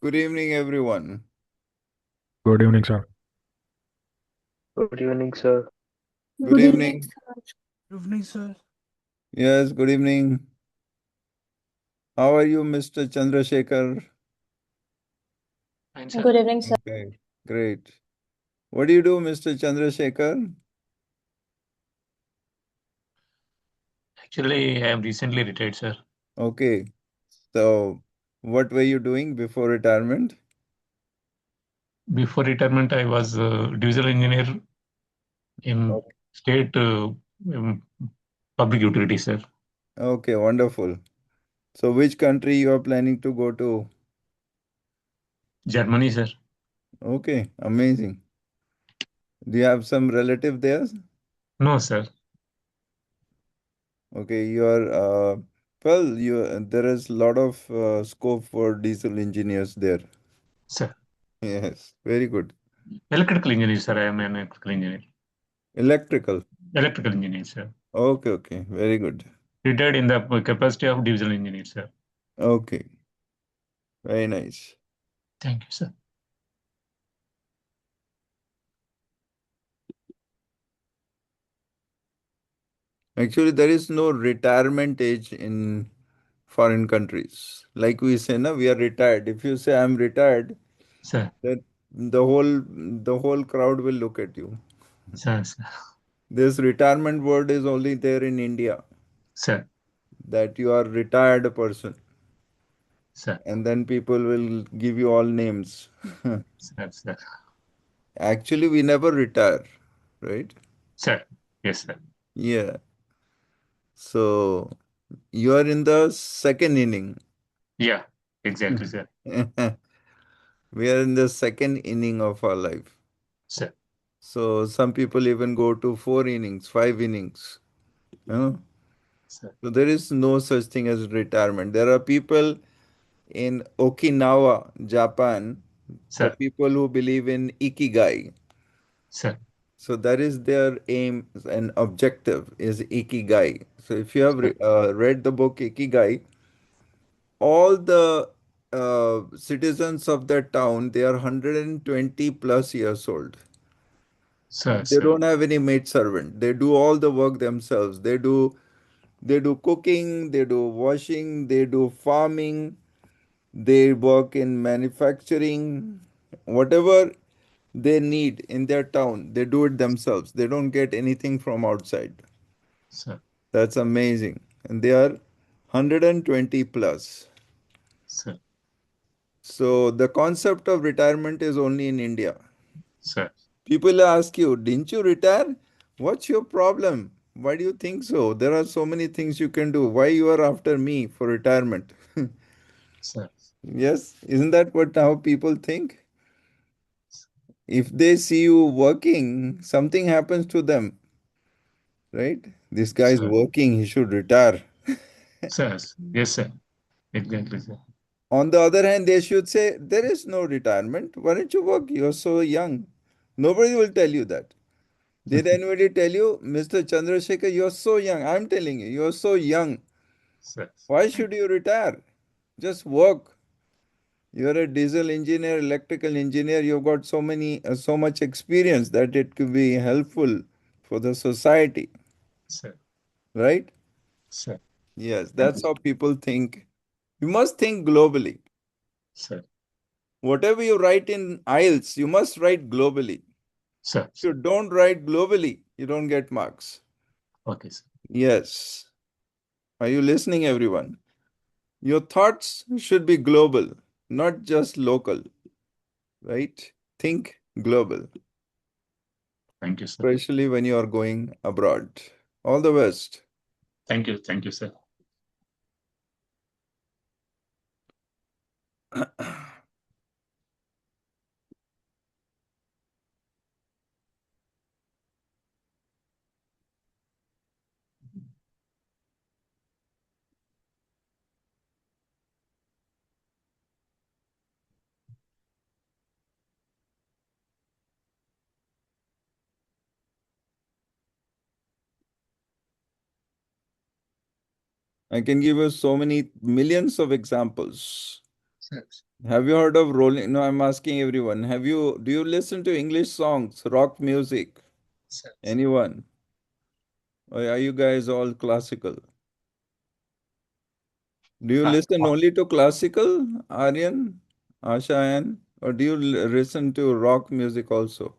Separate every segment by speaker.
Speaker 1: Good evening, everyone.
Speaker 2: Good evening, sir.
Speaker 3: Good evening, sir.
Speaker 1: Good
Speaker 4: Good evening,
Speaker 1: evening.
Speaker 4: sir.
Speaker 5: Evening, sir.
Speaker 1: Yes, good evening. How are you, Mr. Chandrasekhar?
Speaker 5: Fine, sir.
Speaker 4: Good evening, sir.
Speaker 1: Okay, great. What do you do, Mr. Chandrasekhar?
Speaker 5: Actually, I am recently retired, sir.
Speaker 1: Okay, so what were you doing before retirement?
Speaker 5: Before retirement, I was a diesel engineer in
Speaker 1: Okay,
Speaker 5: state um, public utility, sir.
Speaker 1: okay, wonderful. So which country you are planning to go to?
Speaker 5: Germany, sir.
Speaker 1: Okay, amazing. Do you have some relative there?
Speaker 5: No, sir.
Speaker 1: Okay, you are, well, there is a lot of scope for diesel engineers there.
Speaker 5: Sir.
Speaker 1: Yes, very good.
Speaker 5: Electrical engineer, sir. I am an electrical engineer.
Speaker 1: Electrical.
Speaker 5: Electrical engineer, sir.
Speaker 1: Okay, okay, very good.
Speaker 5: Retired in the capacity of diesel engineer, sir.
Speaker 1: Okay, very nice.
Speaker 5: Thank you, sir.
Speaker 1: Actually, there is no retirement age in foreign countries. Like we say, na, we are retired. If you say I'm retired,
Speaker 5: Sir.
Speaker 1: then the whole crowd will look at you.
Speaker 5: Sir. Sir.
Speaker 1: This retirement word is only there in India,
Speaker 5: Sir.
Speaker 1: that you are retired person,
Speaker 5: Sir.
Speaker 1: and then people will give you all names.
Speaker 5: Sir. Sir.
Speaker 1: Actually, we never retire, right?
Speaker 5: Sir. Yes, sir.
Speaker 1: Yeah. So you are in the second inning.
Speaker 5: Yeah, exactly, sir.
Speaker 1: We are in the second inning of our life.
Speaker 5: Sir.
Speaker 1: So some people even go to 4 innings, 5 innings. You know?
Speaker 5: Sir.
Speaker 1: So there is no such thing as retirement. There are people in Okinawa, Japan, the
Speaker 5: Sir.
Speaker 1: people who believe in ikigai.
Speaker 5: Sir.
Speaker 1: So that is their aim and objective is ikigai. So if you have
Speaker 5: Sir.
Speaker 1: read the book Ikigai, all the citizens of that town, they are 120 plus years old.
Speaker 5: Sir.
Speaker 1: They
Speaker 5: Sir.
Speaker 1: don't have any maid servant. They do all the work themselves. They do cooking, they do washing, they do farming, they work in manufacturing, whatever they need in their town, they do it themselves. They don't get anything from outside.
Speaker 5: Sir.
Speaker 1: That's amazing. And they are 120 plus.
Speaker 5: Sir.
Speaker 1: So the concept of retirement is only in India.
Speaker 5: Sir.
Speaker 1: People ask you, didn't you retire? What's your problem? Why do you think so? There are so many things you can do. Why you are after me for retirement?
Speaker 5: Sir.
Speaker 1: Yes, isn't that what how people think? If they see you working, something happens to them, right? This guy is
Speaker 5: Sir.
Speaker 1: working, he should retire.
Speaker 5: Sir. Yes, sir. Exactly, sir.
Speaker 1: On the other hand, they should say, there is no retirement. Why don't you work? You're so young. Nobody will tell you that. Did anybody tell you, Mr. Chandrasekhar, you're so young? I'm telling you, you're so young.
Speaker 5: Sir.
Speaker 1: Why should you retire? Just work. You're a diesel engineer, electrical engineer. You've got so much experience that it could be helpful for the society,
Speaker 5: Sir.
Speaker 1: right?
Speaker 5: Sir.
Speaker 1: Yes,
Speaker 5: Thank you,
Speaker 1: that's
Speaker 5: sir.
Speaker 1: how people think. You must think globally.
Speaker 5: Sir.
Speaker 1: Whatever you write in IELTS, you must write globally.
Speaker 5: Sir.
Speaker 1: If you don't write globally, you don't get marks.
Speaker 5: Okay, sir.
Speaker 1: Yes. Are you listening, everyone? Your thoughts should be global, not just local, right? Think global,
Speaker 5: Thank you, sir.
Speaker 1: especially when you are going abroad. All the best.
Speaker 5: Thank you. Thank you, sir.
Speaker 1: I can give you so many millions of examples. Have you heard of Rolling? No, I'm asking everyone. Do you listen to English songs, rock music? Anyone? Or are you guys all classical? Do you listen only to classical, Aryan, Ashayan, or do you listen to rock music also?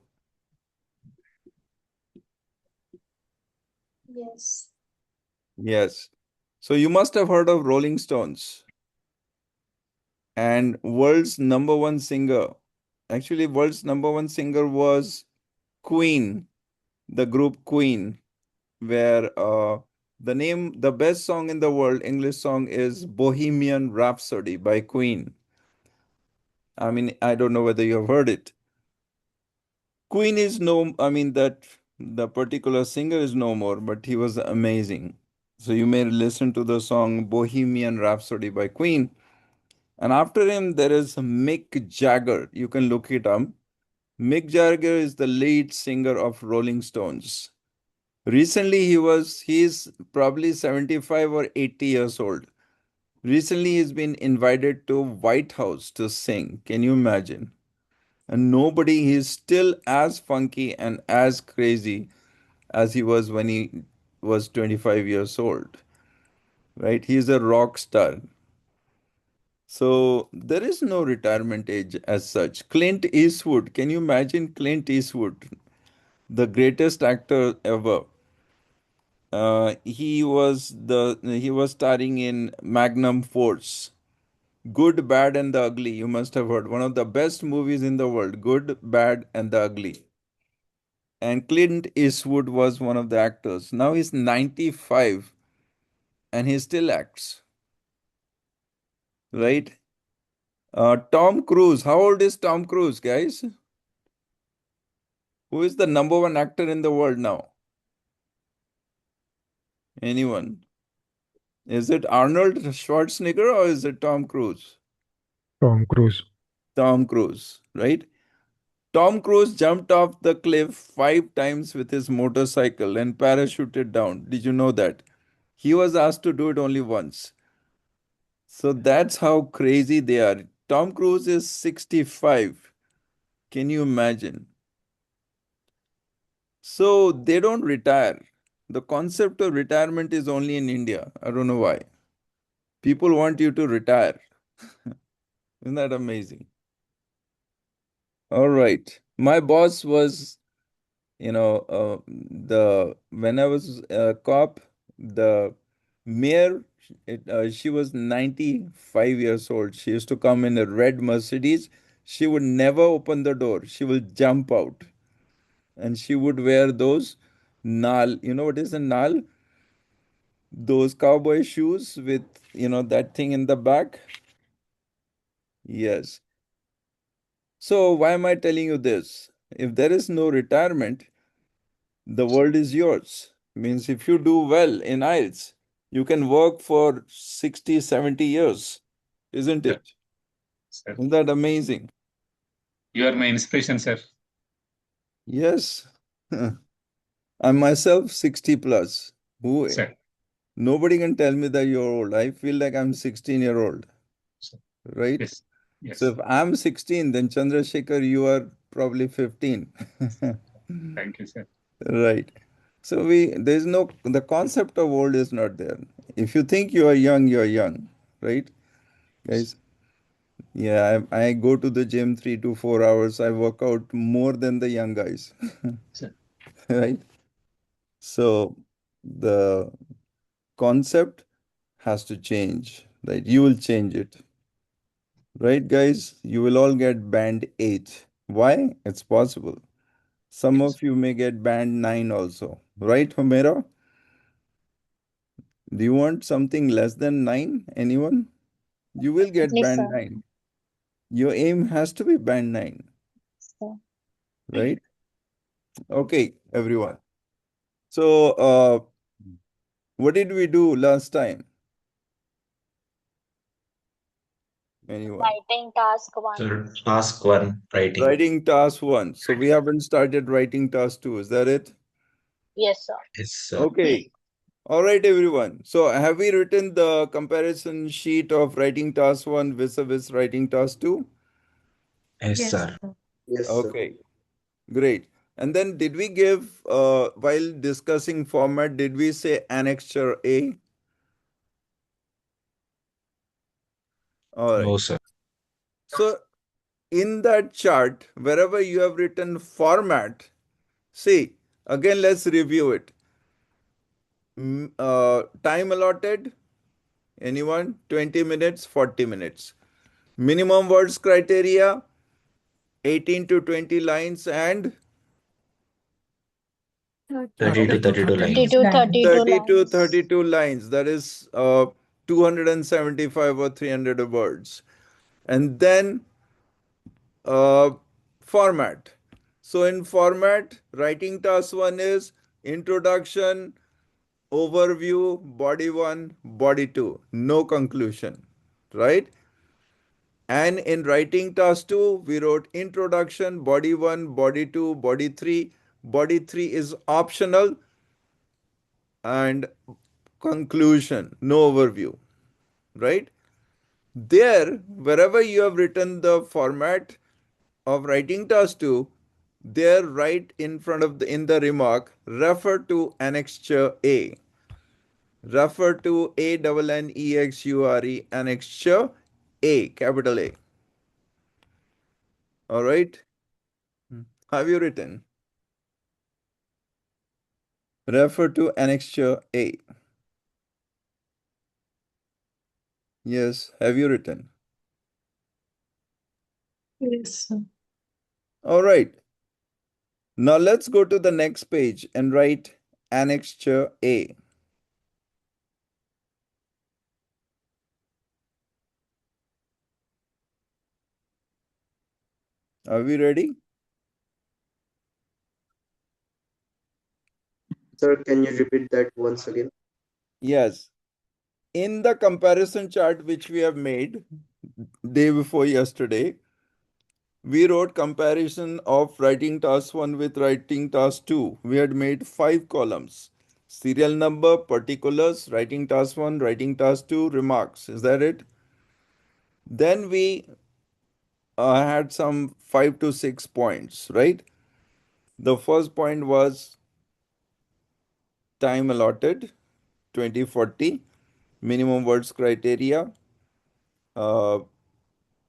Speaker 4: Yes.
Speaker 1: Yes. So you must have heard of Rolling Stones and world's number one singer. Actually, world's number one singer was Queen, the group Queen, where the best song in the world, English song, is Bohemian Rhapsody by Queen. I mean, I don't know whether you have heard it. Queen is no, I mean, that the particular singer is no more, but he was amazing. So you may listen to the song Bohemian Rhapsody by Queen. And after him, there is Mick Jagger. You can look it up. Mick Jagger is the lead singer of Rolling Stones. Recently, he's probably 75 or 80 years old. Recently, he's been invited to White House to sing. Can you imagine? And nobody, he's still as funky and as crazy as he was when he was 25 years old, right? He's a rock star. So there is no retirement age as such. Clint Eastwood, can you imagine Clint Eastwood, the greatest actor ever? He was starring in Magnum Force. Good, Bad, and the Ugly. You must have heard one of the best movies in the world. Good, Bad, and the Ugly. And Clint Eastwood was one of the actors. Now he's 95 and he still acts, right? Tom Cruise. How old is Tom Cruise, guys? Who is the number one actor in the world now? Anyone? Is it Arnold Schwarzenegger or is it Tom Cruise?
Speaker 2: Tom Cruise.
Speaker 1: Tom Cruise, right? Tom Cruise jumped off the cliff 5 times with his motorcycle and parachuted down. Did you know that? He was asked to do it only once. So that's how crazy they are. Tom Cruise is 65. Can you imagine? So they don't retire. The concept of retirement is only in India. I don't know why. People want you to retire. Isn't that amazing? All right. My boss was, the when I was a cop, the mayor, she was 95 years old. She used to come in a red Mercedes. She would never open the door. She will jump out. And she would wear those nal. You know what is a nal? Those cowboy shoes with, that thing in the back. Yes. So why am I telling you this? If there is no retirement, the world is yours. Means if you do well in IELTS, you can work for 60, 70 years, isn't
Speaker 5: Sir,
Speaker 1: it?
Speaker 5: sir.
Speaker 1: Isn't that amazing?
Speaker 5: You are my inspiration, sir.
Speaker 1: Yes. I'm myself 60 plus. Who
Speaker 5: Sir,
Speaker 1: Nobody can tell me that you're old. I feel like I'm 16-year-old,
Speaker 5: sir.
Speaker 1: right?
Speaker 5: Yes,
Speaker 1: So
Speaker 5: yes.
Speaker 1: if I'm 16, then Chandrasekhar, you are probably 15.
Speaker 5: Thank you, sir.
Speaker 1: Right. So there's no, the concept of old is not there. If you think you are young, right? Guys, yeah, I go to the gym 3 to 4 hours. I work out more than the young guys,
Speaker 5: Sir,
Speaker 1: right? So the concept has to change, right? You will change it, right, guys? You will all get band 8. Why? It's possible. Some
Speaker 5: yes.
Speaker 1: of you may get band 9 also, right, Homera? Do you want something less than 9? Anyone? You will get
Speaker 4: Definitely,
Speaker 1: band
Speaker 4: sir.
Speaker 1: 9. Your aim has to be band 9,
Speaker 4: Sir.
Speaker 1: right? Okay, everyone. So, what did we do last time? Anyone?
Speaker 4: Writing task one.
Speaker 6: Sir, task one, writing.
Speaker 1: Writing task 1. So, we haven't started writing task 2. Is that it?
Speaker 4: Yes, sir.
Speaker 6: Yes, sir.
Speaker 1: Okay. All right, everyone. So have we written the comparison sheet of writing task 1 vis-a-vis writing task 2?
Speaker 6: Yes,
Speaker 4: Yes,
Speaker 6: sir.
Speaker 4: sir.
Speaker 3: Yes, sir.
Speaker 1: Okay, great. And then did we give, while discussing format, did we say annexure A? All
Speaker 6: No,
Speaker 1: right.
Speaker 6: sir.
Speaker 1: So in that chart, wherever you have written format, see, again, let's review it. Time allotted, anyone? 20 minutes, 40 minutes. Minimum words criteria, 18 to 20 lines and
Speaker 6: 30 to
Speaker 2: 30 to
Speaker 6: 32
Speaker 4: 30
Speaker 6: lines.
Speaker 2: lines.
Speaker 4: to 32
Speaker 1: 30 to
Speaker 4: lines.
Speaker 1: 32 lines. That is 275 or 300 words. And then uh, format. So in format, writing task 1 is introduction, overview, body 1, body 2. No conclusion, right? And in writing task 2, we wrote introduction, body 1, body 2, body 3. Body 3 is optional and conclusion, no overview, right? There, wherever you have written the format of writing task 2, there right in front of in the remark, refer to annexure A. Refer to ANNEXURE, annexure A, capital A. All right? Have you written? Refer to annexure A. Yes, have you written?
Speaker 4: Yes, sir.
Speaker 1: All right. Now let's go to the next page and write annexure A. Are we ready?
Speaker 3: Sir, can you repeat that once again?
Speaker 1: Yes. In the comparison chart which we have made day before yesterday, we wrote comparison of writing task 1 with writing task 2. We had made 5 columns. Serial number, particulars, writing task 1, writing task 2, remarks. Is that it? Then we had some 5 to 6 points, right? The first point was time allotted, 2040, minimum words criteria, uh,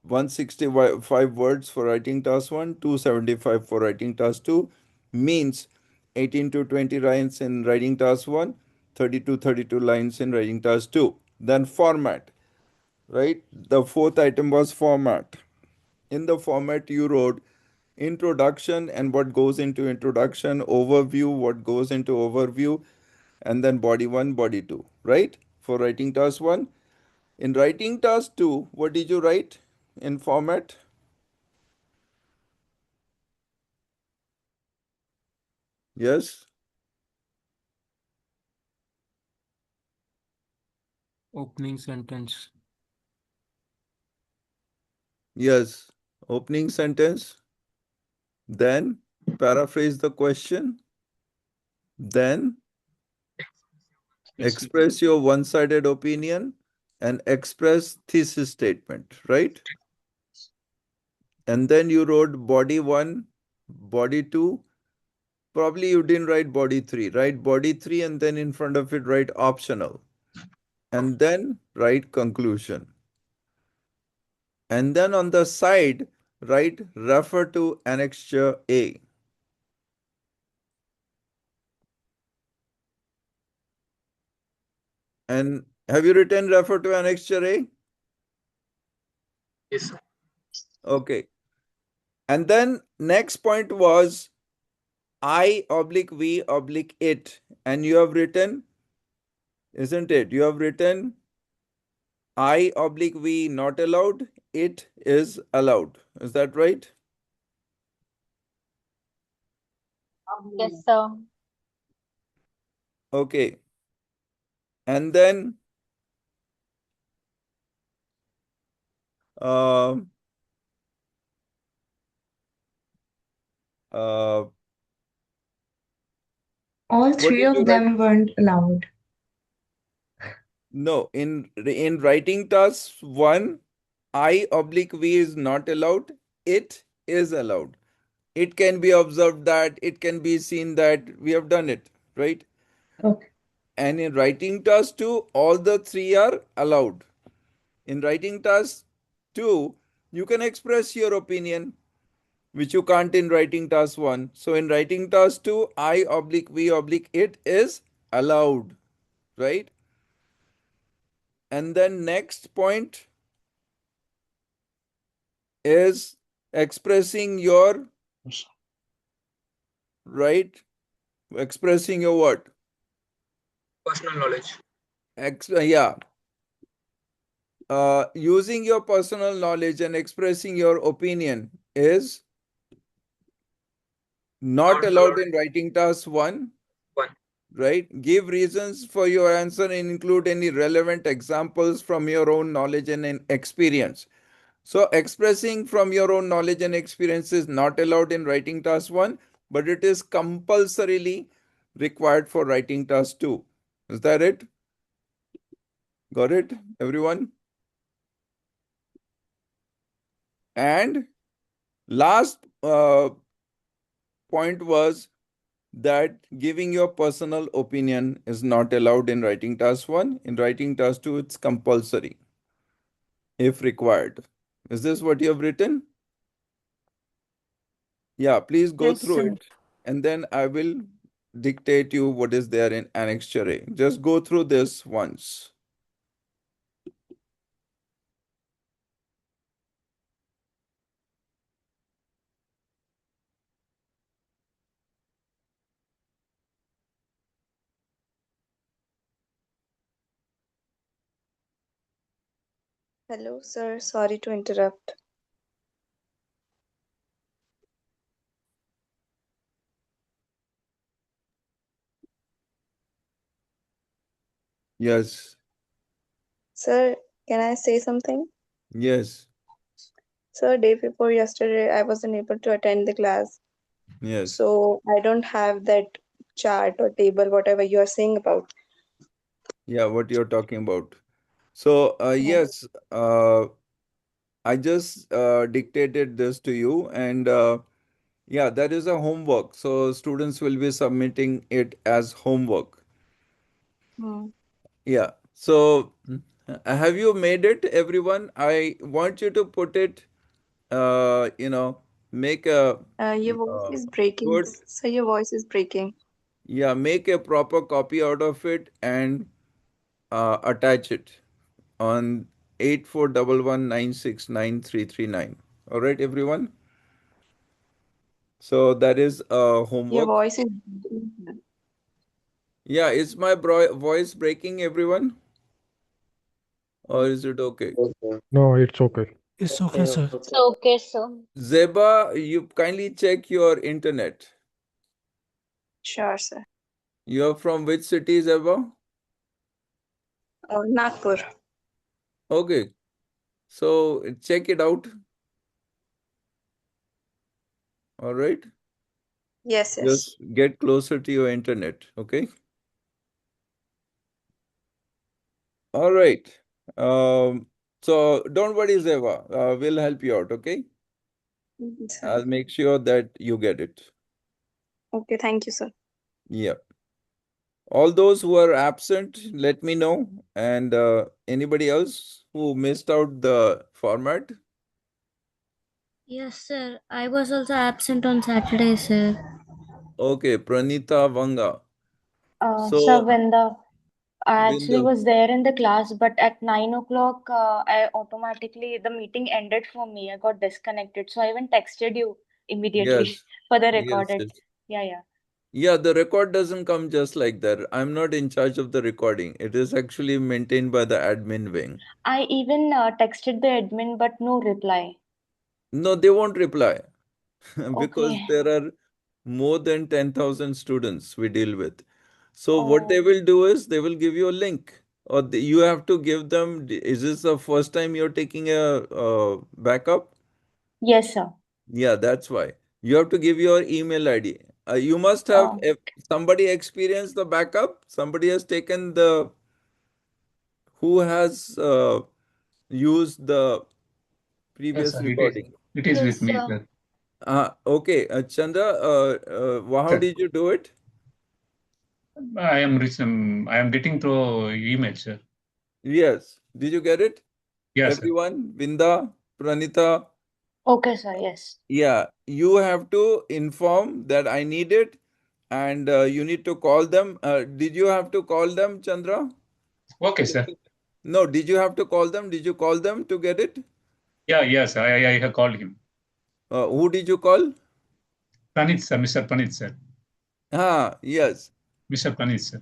Speaker 1: 165 words for writing task 1, 275 for writing task 2, means 18 to 20 lines in writing task 1, 30 to 32 lines in writing task 2. Then format, right? The fourth item was format. In the format, you wrote introduction and what goes into introduction, overview, what goes into overview, and then body 1, body 2, right? For writing task 1. In writing task 2, what did you write in format? Yes?
Speaker 2: Opening sentence.
Speaker 1: Yes. Opening sentence. Then paraphrase the question. Then express your one sided opinion and express thesis statement, right? And then you wrote body 1, body 2. Probably you didn't write body 3. Write body 3 and then in front of it write optional. And then write conclusion. And then on the side, write refer to annexure A. And have you written refer to annexure A?
Speaker 3: Yes, sir.
Speaker 1: Okay. And then next point was I oblique V oblique it. And you have written, isn't it? You have written I oblique V not allowed, it is allowed. Is that right?
Speaker 4: Yes, sir.
Speaker 1: Okay. And then uh,
Speaker 7: All
Speaker 1: what
Speaker 7: three
Speaker 1: did you
Speaker 7: of
Speaker 1: write?
Speaker 7: them weren't allowed.
Speaker 1: No, in writing task 1, I oblique V is not allowed. It is allowed. It can be observed that, it can be seen that we have done it, right?
Speaker 4: Okay.
Speaker 1: And in writing task 2, all the three are allowed. In writing task 2, you can express your opinion, which you can't in writing task 1. So in writing task 2, I oblique V oblique it is allowed, right? And then next point is expressing your right, expressing your what?
Speaker 2: Personal knowledge.
Speaker 1: Yeah. Using your personal knowledge and expressing your opinion is not
Speaker 2: Not
Speaker 1: allowed
Speaker 2: allowed.
Speaker 1: in writing task 1,
Speaker 2: One.
Speaker 1: right? Give reasons for your answer and include any relevant examples from your own knowledge and experience. So, expressing from your own knowledge and experience is not allowed in writing task 1, but it is compulsorily required for writing task 2. Is that it? Got it, everyone? And last point was that giving your personal opinion is not allowed in writing task 1. In writing task 2, it's compulsory if required. Is this what you have written? Yeah, please go
Speaker 4: Yes,
Speaker 1: through
Speaker 4: sir.
Speaker 1: it and then I will dictate you what is there in annexure A. Just go through this once.
Speaker 7: Hello, sir. Sorry to interrupt.
Speaker 1: Yes,
Speaker 7: Sir, can I say something?
Speaker 1: yes,
Speaker 7: Sir, day before yesterday, I wasn't able to attend the class.
Speaker 1: yes.
Speaker 7: So I don't have that chart or table, whatever you are saying about.
Speaker 1: Yeah, what you're talking about. So,
Speaker 7: Yeah.
Speaker 1: yes, I just dictated this to you, and yeah, that is a homework. So, students will be submitting it as homework.
Speaker 7: Hmm.
Speaker 1: Yeah. So, have you made it, everyone? I want you to put it, make a
Speaker 7: Your voice
Speaker 1: uh,
Speaker 7: is breaking.
Speaker 1: good,
Speaker 7: Sir, your voice is breaking.
Speaker 1: yeah, make a proper copy out of it and attach it on 8411969339. All right, everyone. So that is
Speaker 7: Your
Speaker 1: homework.
Speaker 7: voice is breaking, sir.
Speaker 1: Yeah, is my voice breaking, everyone? Or is it okay?
Speaker 3: Yes, sir.
Speaker 5: No, it's okay.
Speaker 2: It's okay, sir.
Speaker 4: It's okay, sir.
Speaker 1: Zeba, you kindly check your internet.
Speaker 7: Sure, sir.
Speaker 1: You're from which city, Zeba?
Speaker 7: Nagpur.
Speaker 1: Okay, so check it out. All right.
Speaker 7: Yes, yes.
Speaker 1: Just get closer to your internet. Okay. All right. So don't worry, Zeva. We'll help you out. Okay.
Speaker 7: Mhm, sir.
Speaker 1: I'll make sure that you get it.
Speaker 7: Okay, thank you, sir.
Speaker 1: Yeah. All those who are absent, let me know. And anybody else who missed out the format?
Speaker 8: Yes, sir. I was also absent on Saturday, sir.
Speaker 1: Okay, Pranita Vanga.
Speaker 8: Sir,
Speaker 1: So,
Speaker 8: when I actually
Speaker 1: Bindu,
Speaker 8: was there in the class, but at 9 o'clock, I automatically the meeting ended for me. I got disconnected, so I even texted you immediately
Speaker 1: yes,
Speaker 8: for the
Speaker 1: yes,
Speaker 8: recorded.
Speaker 1: yes.
Speaker 8: Yeah, yeah.
Speaker 1: Yeah, the record doesn't come just like that. I'm not in charge of the recording. It is actually maintained by the admin wing.
Speaker 8: I even texted the admin, but no reply.
Speaker 1: No, they won't reply because
Speaker 8: Okay.
Speaker 1: there are more than 10,000 students we deal with. So what they
Speaker 8: Oh,
Speaker 1: will do is they will give you a link or you have to give them. Is this the first time you're taking a backup?
Speaker 8: yes, sir.
Speaker 1: Yeah, that's why. You have to give your email ID. You must have,
Speaker 8: Oh,
Speaker 1: if somebody experienced the backup, somebody has taken the Who has used the previous
Speaker 5: sir,
Speaker 1: recording?
Speaker 5: it is with
Speaker 8: Yes,
Speaker 5: me,
Speaker 8: sir.
Speaker 5: sir.
Speaker 1: Okay, Chandra, how
Speaker 5: Sir,
Speaker 1: did you do it?
Speaker 5: I am getting through email, sir.
Speaker 1: Yes. Did you get it?
Speaker 5: Yes, sir.
Speaker 1: Everyone, Vinda, Pranita.
Speaker 8: Okay, sir. Yes.
Speaker 1: Yeah, you have to inform that I need it, and you need to call them. Did you have to call them, Chandra?
Speaker 5: Okay, sir.
Speaker 1: No, did you have to call them? Did you call them to get it?
Speaker 5: Yeah, yes, I have called him.
Speaker 1: Who did you call?
Speaker 5: Pranit, sir, Mr. Pranit, sir.
Speaker 1: Yes.
Speaker 5: Mr. Pranit, sir.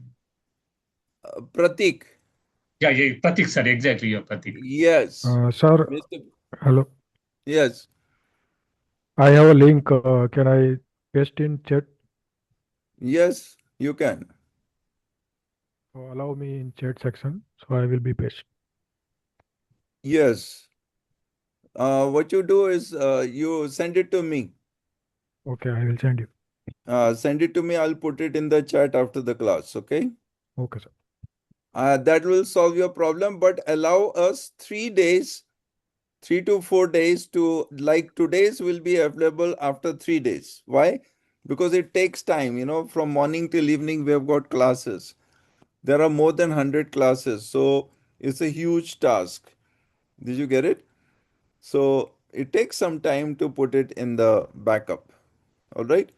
Speaker 1: Pratik.
Speaker 5: Yeah, Pratik, sir, exactly, yeah, Pratik.
Speaker 1: Yes.
Speaker 9: Sir,
Speaker 1: Mr.
Speaker 9: hello.
Speaker 1: Yes.
Speaker 9: I have a link. Can I paste in chat?
Speaker 1: Yes, you can.
Speaker 9: Allow me in chat section. So I will be paste.
Speaker 1: Yes. What you do is you send it to me.
Speaker 9: Okay, I will send you.
Speaker 1: Send it to me. I'll put it in the chat after the class. Okay.
Speaker 9: Okay, sir.
Speaker 1: That will solve your problem, but allow us 3 days, 3 to 4 days to, like today's will be available after 3 days. Why? Because it takes time, from morning till evening, we have got classes. There are more than 100 classes. So it's a huge task. Did you get it? So it takes some time to put it in the backup. All right.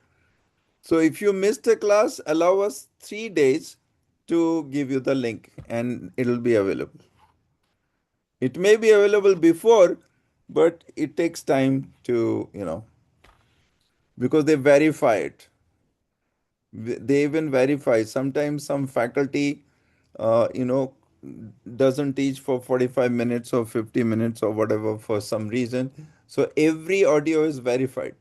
Speaker 1: So if you missed a class, allow us 3 days to give you the link and it'll be available. It may be available before, but it takes time to, because they verify it. They even verify. Sometimes some faculty, uh, you know, doesn't teach for 45 minutes or 50 minutes or whatever for some reason. So every audio is verified.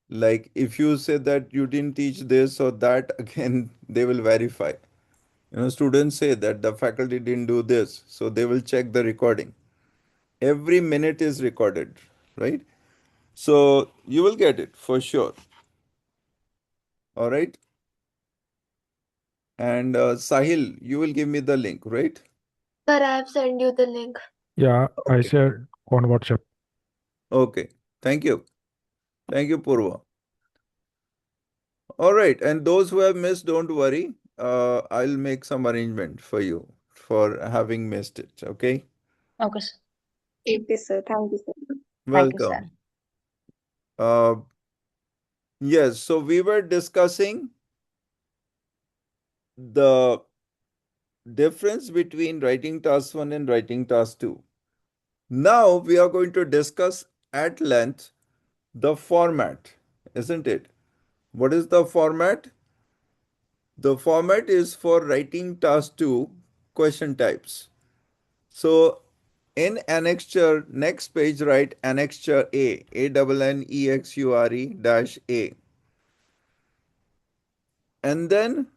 Speaker 1: Like if you say that you didn't teach this or that, again, they will verify. Students say that the faculty didn't do this, so they will check the recording. Every minute is recorded, right? So you will get it for sure. All right. And Sahil, you will give me the link, right?
Speaker 10: Sir, I have sent you the link.
Speaker 9: Yeah, I
Speaker 1: Okay.
Speaker 9: shared on WhatsApp.
Speaker 1: Okay. Thank you. Thank you, Purva. All right. And those who have missed, don't worry. I'll make some arrangement for you for having missed it. Okay.
Speaker 8: Okay, sir.
Speaker 7: Okay, sir. Thank you, sir.
Speaker 8: Thank you, sir.
Speaker 1: Welcome. Uh, yes. So we were discussing the difference between writing task 1 and writing task 2. Now we are going to discuss at length the format, isn't it? What is the format? The format is for writing task 2 question types. So in annexure, next page, write annexure A, ANNEXURE dash A. And then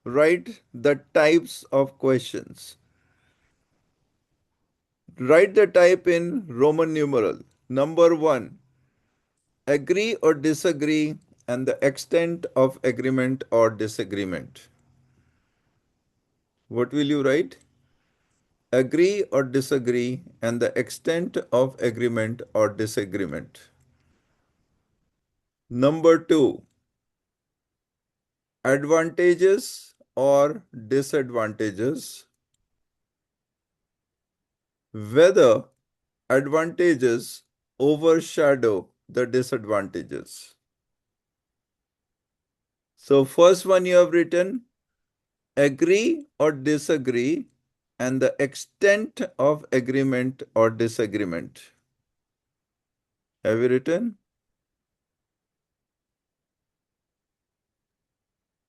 Speaker 1: write the types of questions. Write the type in Roman numeral. Number 1, agree or disagree and the extent of agreement or disagreement. What will you write? Agree or disagree and the extent of agreement or disagreement. Number 2, advantages or disadvantages. Whether advantages overshadow the disadvantages. So first one you have written agree or disagree and the extent of agreement or disagreement. Have you written?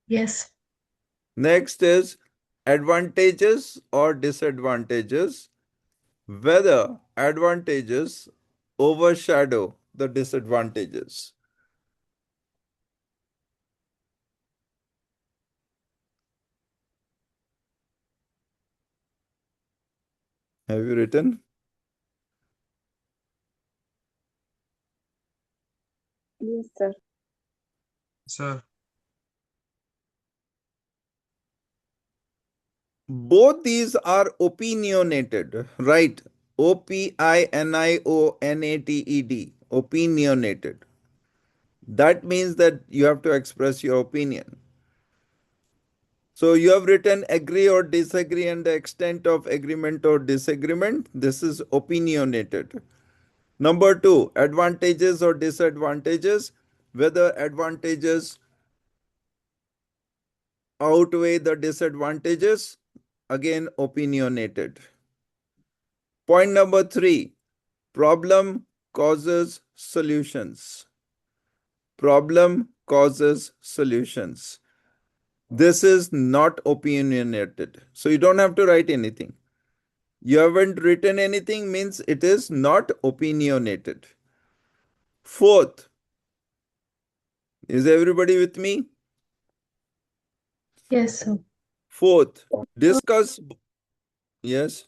Speaker 4: Yes.
Speaker 1: Next is advantages or disadvantages, whether advantages overshadow the disadvantages. Have you written?
Speaker 7: Yes, sir.
Speaker 2: Sir,
Speaker 1: Both these are opinionated, right? Opinionated. Opinionated. That means that you have to express your opinion. So you have written agree or disagree and the extent of agreement or disagreement. This is opinionated. Number two, advantages or disadvantages. Whether advantages outweigh the disadvantages. Again, opinionated. Point number three, problem causes solutions. Problem causes solutions. This is not opinionated. So you don't have to write anything. You haven't written anything means it is not opinionated. Fourth, is everybody with me?
Speaker 4: Yes, sir.
Speaker 1: Fourth, discuss. Yes.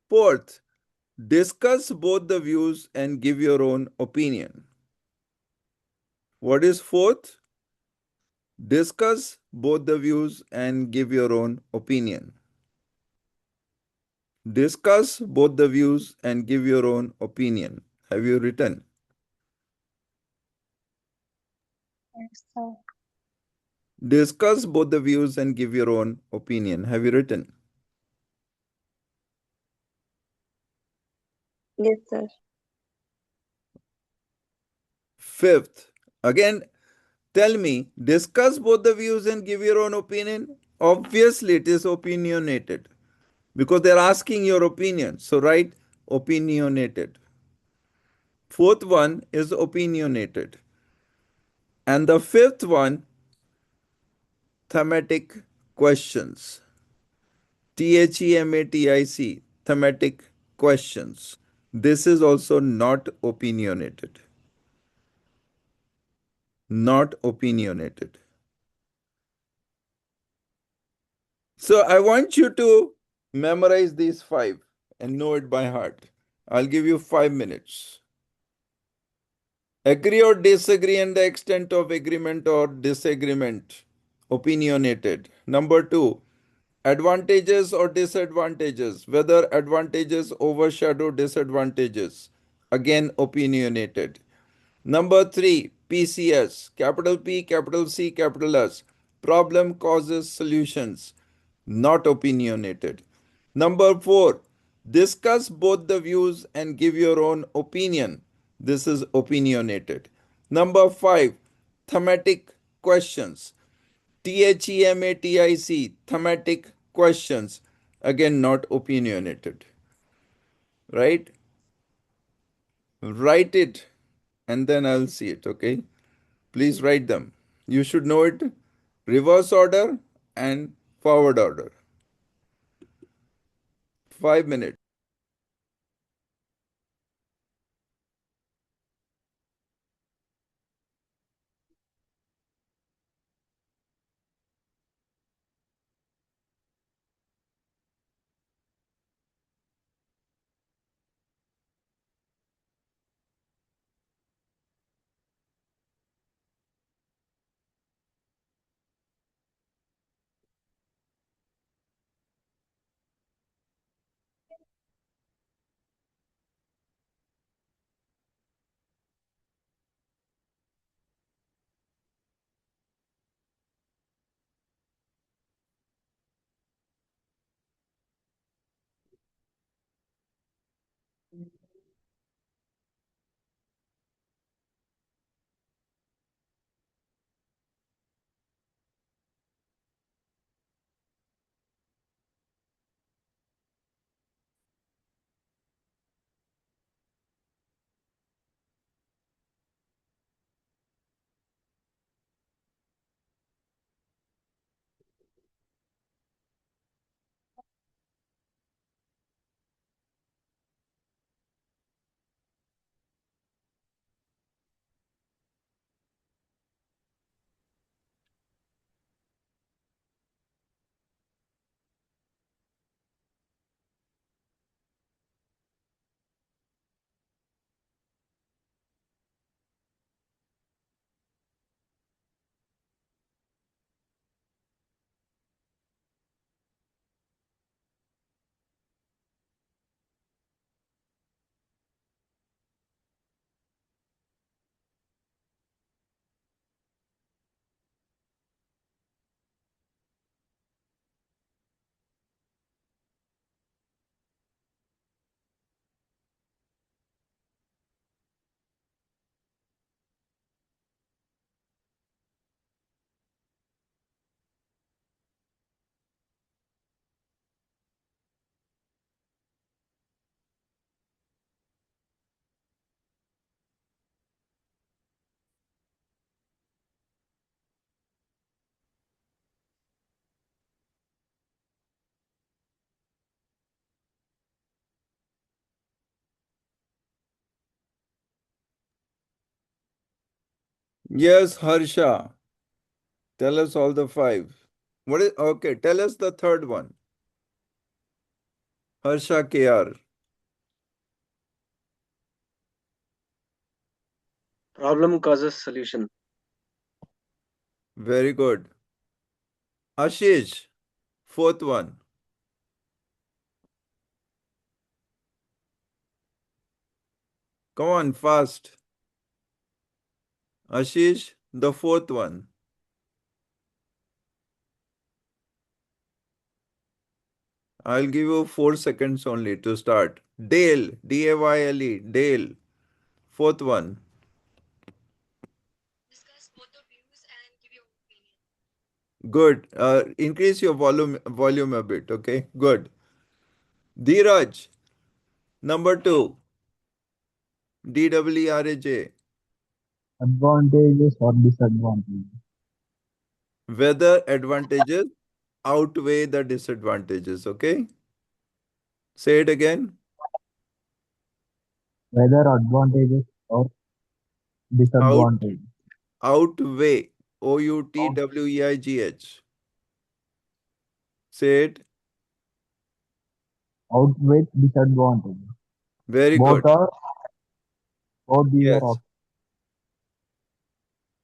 Speaker 1: Fourth, discuss both the views and give your own opinion. What is fourth? Discuss both the views and give your own opinion. Discuss both the views and give your own opinion. Have you written?
Speaker 8: Yes, sir.
Speaker 1: Discuss both the views and give your own opinion. Have you written?
Speaker 7: Yes, sir.
Speaker 1: Fifth, again, tell me, discuss both the views and give your own opinion. Obviously, it is opinionated because they're asking your opinion. So, write opinionated. Fourth one is opinionated. And the fifth one, thematic questions. THEMATIC, thematic questions. This is also not opinionated. Not opinionated. So I want you to memorize these five and know it by heart. I'll give you 5 minutes. Agree or disagree and the extent of agreement or disagreement. Opinionated. Number two, advantages or disadvantages. Whether advantages overshadow disadvantages. Again, opinionated. Number three, PCS, capital P, capital C, capital S. Problem causes solutions, not opinionated. Number four, discuss both the views and give your own opinion. This is opinionated. Number five, thematic questions. THEMATIC, thematic questions. Again, not opinionated. Right? Write it and then I'll see it, okay? Please write them. You should know it reverse order and forward order. 5 minutes. Yes, Harsha. Tell us all the five. What is okay? Tell us the third one. Harsha KR.
Speaker 3: Problem causes solution.
Speaker 1: Very good. Ashish, fourth one. Come on, fast. Ashish, the fourth one. I'll give you 4 seconds only to start. Dale, Dale, Dale. Fourth one. Good. Increase your volume a bit. Okay. Good. Dheeraj, number two. DWERAJ.
Speaker 11: Advantages or disadvantages?
Speaker 1: Whether advantages outweigh the disadvantages. Okay. Say it again.
Speaker 11: Whether advantages or
Speaker 1: Out
Speaker 11: disadvantages?
Speaker 1: outweigh. OUTWEIGH. Say it.
Speaker 11: Outweigh disadvantages.
Speaker 1: Very
Speaker 11: Both
Speaker 1: good.
Speaker 11: are both these are
Speaker 1: Yes.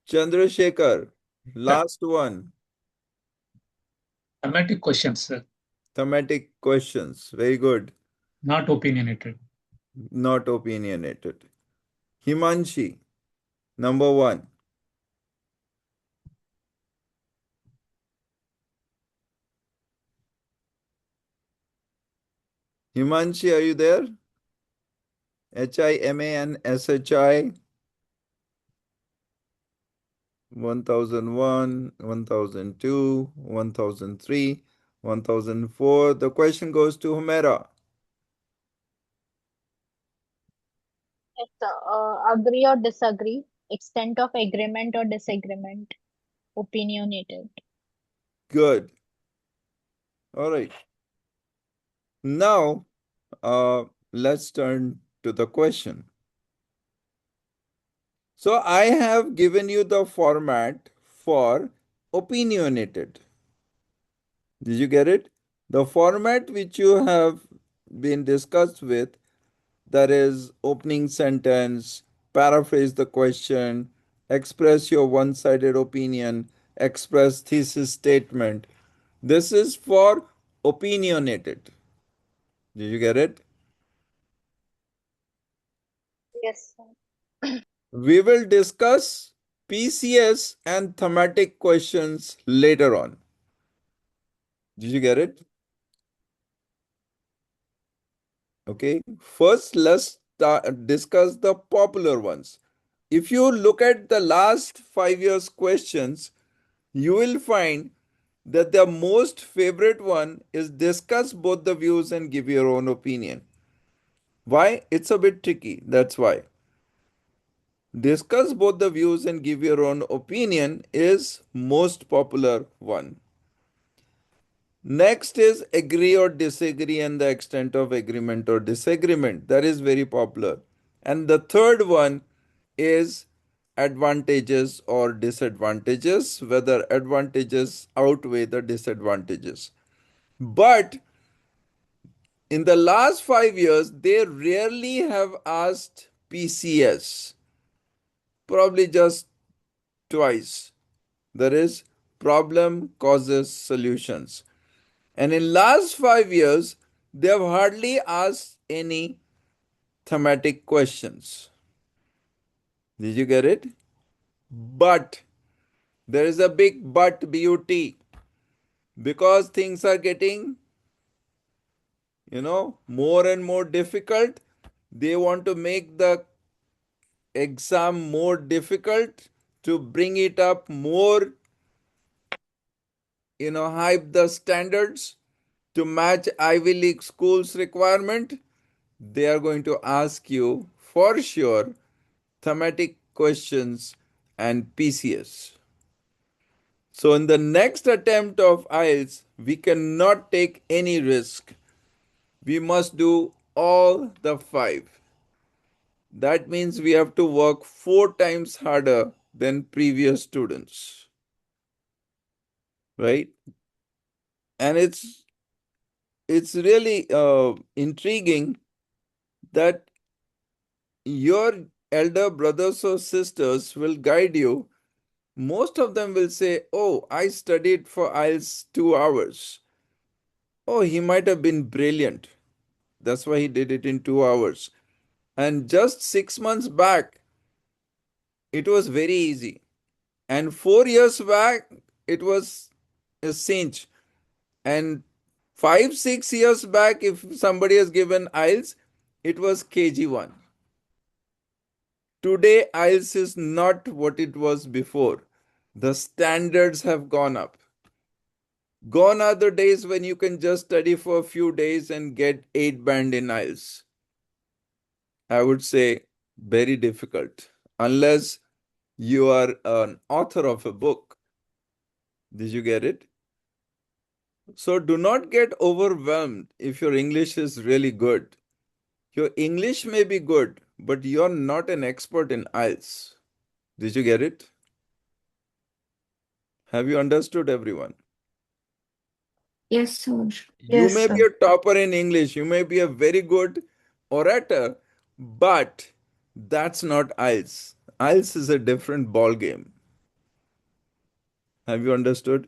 Speaker 1: Chandrasekhar. Last one.
Speaker 5: Thematic questions, sir,
Speaker 1: Thematic questions. Very good.
Speaker 5: not opinionated.
Speaker 1: Not opinionated. Himanshi. Number one. Himanshi, are you there? HIMANSHI 1001, 1002, 1003, 1004. The question goes to Humera.
Speaker 4: Yes, sir. Agree or disagree? Extent of agreement or disagreement? Opinionated.
Speaker 1: Good. All right. Now, let's turn to the question. So I have given you the format for opinionated. Did you get it? The format which you have been discussed with, that is opening sentence, paraphrase the question, express your one-sided opinion, express thesis statement. This is for opinionated. Did you get it?
Speaker 4: Yes, sir.
Speaker 1: We will discuss PCS and thematic questions later on. Did you get it? Okay. First, let's discuss the popular ones. If you look at the last 5 years questions, you will find that the most favorite one is discuss both the views and give your own opinion. Why? It's a bit tricky. That's why. Discuss both the views and give your own opinion is most popular one. Next is agree or disagree and the extent of agreement or disagreement. That is very popular. And the third one is advantages or disadvantages, whether advantages outweigh the disadvantages. But in the last 5 years, they rarely have asked PCS, probably just twice. That is problem causes solutions. And in last 5 years, they have hardly asked any thematic questions. Did you get it? But there is a big but, BUT, because things are getting, more and more difficult. They want to make the exam more difficult to bring it up more, hype the standards to match Ivy League schools requirement. They are going to ask you for sure thematic questions and PCS. So in the next attempt of IELTS, we cannot take any risk. We must do all the five. That means we have to work 4 times harder than previous students, right? And it's really intriguing that your elder brothers or sisters will guide you. Most of them will say, "Oh, I studied for IELTS 2 hours. Oh, he might have been brilliant. That's why he did it in 2 hours. And just 6 months back, it was very easy. And 4 years back, it was a cinch. And 5, 6 years back, if somebody has given IELTS, it was KG1. Today, IELTS is not what it was before. The standards have gone up. Gone are the days when you can just study for a few days and get 8 band in IELTS. I would say very difficult unless you are an author of a book. Did you get it? So do not get overwhelmed if your English is really good. Your English may be good, but you're not an expert in IELTS. Did you get it? Have you understood, everyone?
Speaker 10: Yes, sir.
Speaker 1: You may be a topper in English, you may be a very good orator, but that's not IELTS. IELTS is a different ball game. Have you understood?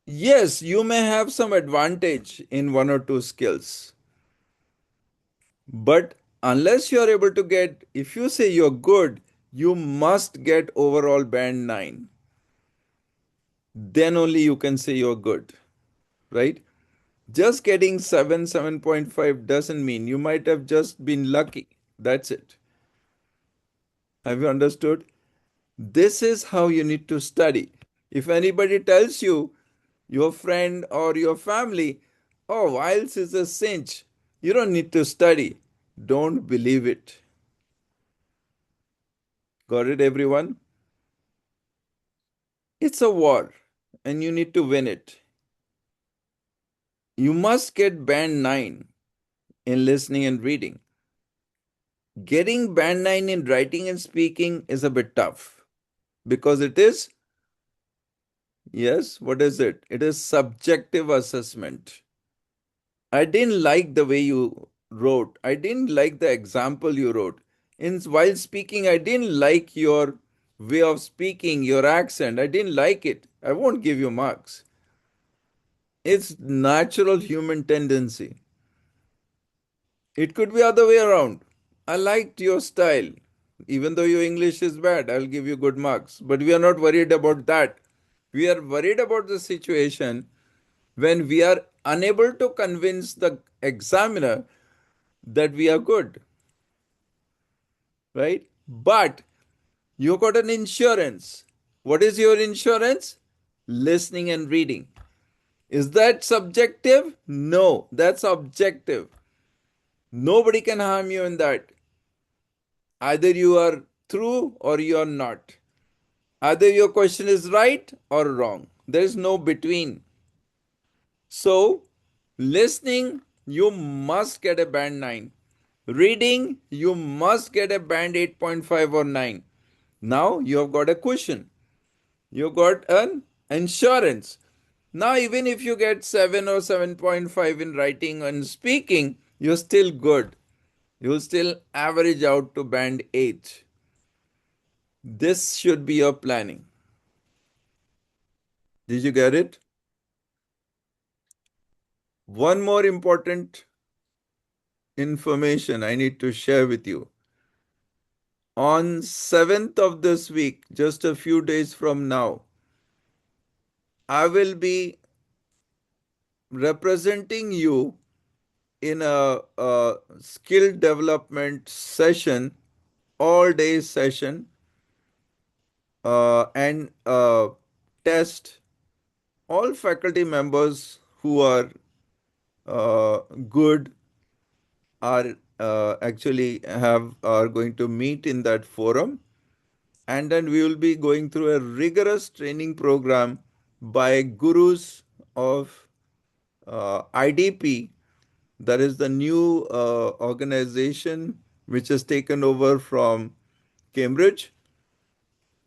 Speaker 1: Yes, you may have some advantage in one or two skills, but unless you're able to get, if you say you're good, you must get overall band 9. Then only you can say you're good, right? Just getting 7, 7.5 doesn't mean you might have just been lucky. That's it. Have you understood? This is how you need to study. If anybody tells you, your friend or your family, "Oh, IELTS is a cinch, you don't need to study," don't believe it. Got it, everyone? It's a war and you need to win it. You must get band 9 in listening and reading. Getting band 9 in writing and speaking is a bit tough because it is, yes, what is it? It is subjective assessment. I didn't like the way you wrote. I didn't like the example you wrote. While speaking, I didn't like your way of speaking, your accent. I didn't like it. I won't give you marks. It's natural human tendency. It could be other way around. I liked your style. Even though your English is bad, I'll give you good marks. But we are not worried about that. We are worried about the situation when we are unable to convince the examiner that we are good, right? But you got an insurance. What is your insurance? Listening and reading. Is that subjective? No, that's objective. Nobody can harm you in that. Either you are true or you are not. Either your question is right or wrong. There is no between. So, listening, you must get a band 9. Reading, you must get a band 8.5 or 9. Now you have got a cushion. You got an insurance. Now, even if you get 7 or 7.5 in writing and speaking, you're still good. You'll still average out to band 8. This should be your planning. Did you get it? One more important information I need to share with you. On 7th of this week, just a few days from now, I will be representing you in a skill development session, all day session, and test all faculty members who are good are actually have are going to meet in that forum, and then we will be going through a rigorous training program by gurus of IDP. That is the new organization which has taken over from Cambridge.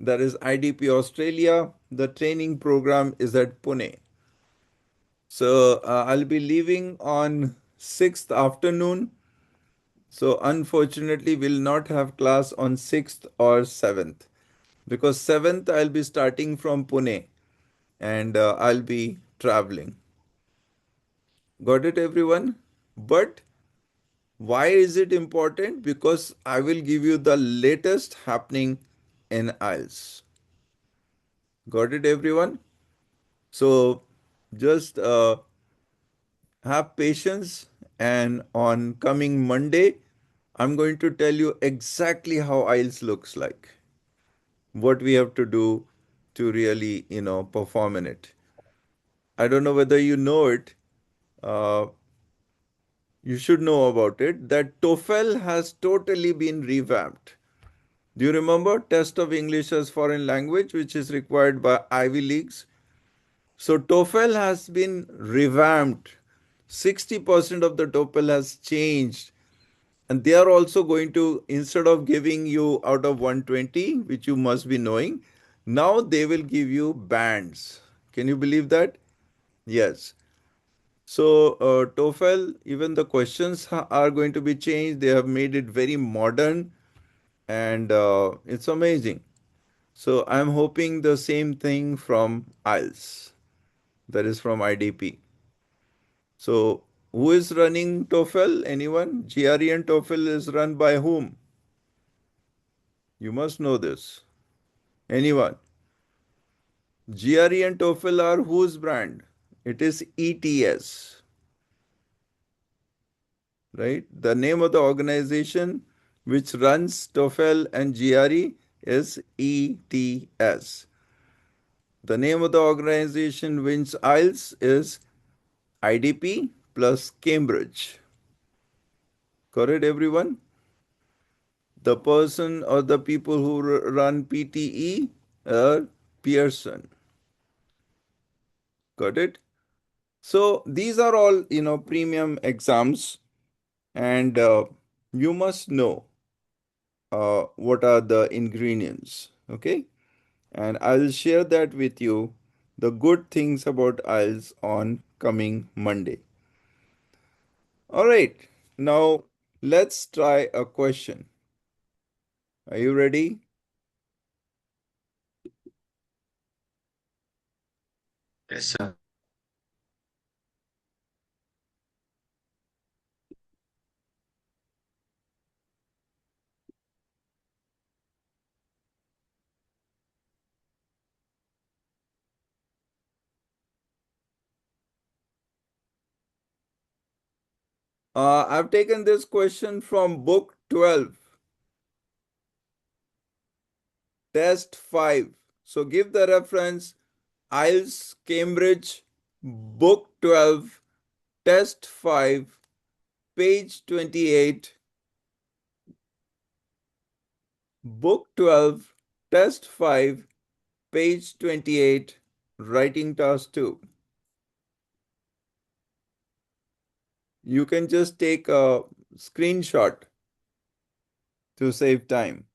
Speaker 1: that is IDP Australia. The training program is at Pune. So I'll be leaving on 6th afternoon. So unfortunately, we'll not have class on 6th or 7th because 7th I'll be starting from Pune and I'll be traveling. Got it, everyone? But why is it important? Because I will give you the latest happening in IELTS. Got it, everyone? So just have patience, and on coming Monday, I'm going to tell you exactly how IELTS looks like, what we have to do to really, perform in it. I don't know whether you know it. Uh, you should know about it. That TOEFL has totally been revamped. Do you remember test of English as foreign language, which is required by Ivy Leagues? So TOEFL has been revamped. 60% of the TOEFL has changed. And they are also going to, instead of giving you out of 120, which you must be knowing, now they will give you bands. Can you believe that? Yes. So TOEFL, even the questions are going to be changed. They have made it very modern and it's amazing. So I'm hoping the same thing from IELTS, that is from IDP. So who is running TOEFL? Anyone? GRE and TOEFL is run by whom? You must know this. Anyone? GRE and TOEFL are whose brand? It is ETS, right? The name of the organization which runs TOEFL and GRE is ETS. The name of the organization which IELTS is IDP plus Cambridge. Correct, everyone? The person or the people who run PTE are Pearson. Got it? So these are all, premium exams, and you must know what are the ingredients. Okay? And I'll share that with you, the good things about IELTS on coming Monday. All right. Now let's try a question. Are you ready?
Speaker 6: Yes, sir.
Speaker 1: I've taken this question from book 12, test 5. So give the reference IELTS Cambridge, book 12, test 5, page 28. Book 12, test 5, page 28, writing task 2. You can just take a screenshot to save time.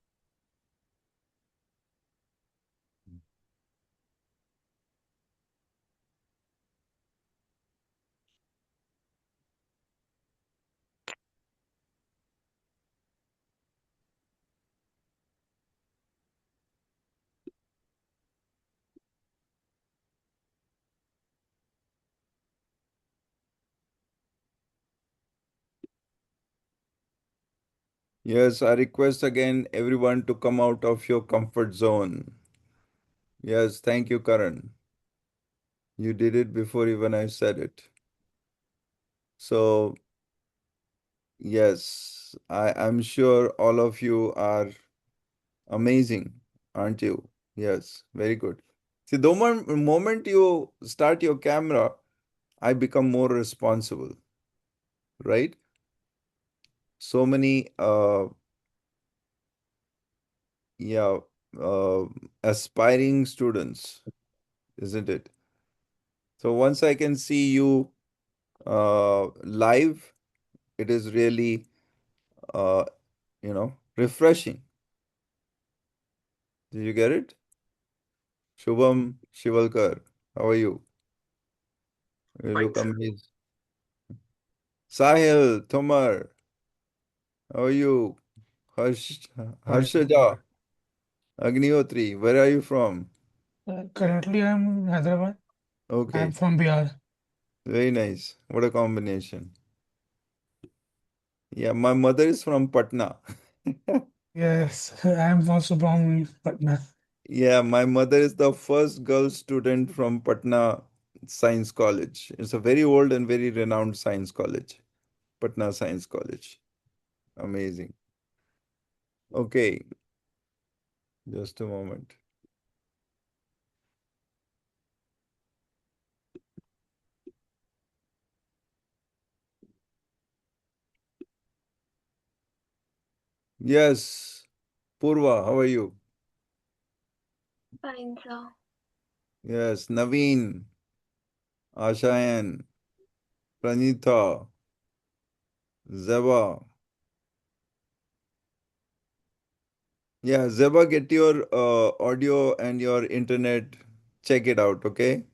Speaker 1: Yes, I request again everyone to come out of your comfort zone. Yes, thank you, Karan. You did it before even I said it. So, yes, I'm sure all of you are amazing, aren't you? Yes, very good. See, the moment you start your camera, I become more responsible, right? So many, yeah, uh, aspiring students, isn't it? So once I can see you live, it is really, refreshing. Did you get it? Shubham Shivalkar, how are you? You
Speaker 3: Fine,
Speaker 1: look
Speaker 3: sir.
Speaker 1: amazing. Sahil Tomar, how are you?
Speaker 2: Fine.
Speaker 1: Harshaja Agnihotri, where are you from?
Speaker 2: Currently, I'm in Hyderabad. I'm
Speaker 1: Okay,
Speaker 2: from Bihar.
Speaker 1: very nice. What a combination. Yeah, my mother is from Patna.
Speaker 2: Yes, I'm also from Patna.
Speaker 1: Yeah, my mother is the first girl student from Patna Science College. It's a very old and very renowned science college, Patna Science College. Amazing. Okay, just a moment. Yes, Purva, how are you?
Speaker 8: Fine, sir.
Speaker 1: Yes, Naveen, Ashayan, Pranitha, Zeba. Yeah, Zeba, get your audio and your internet, check it out, okay?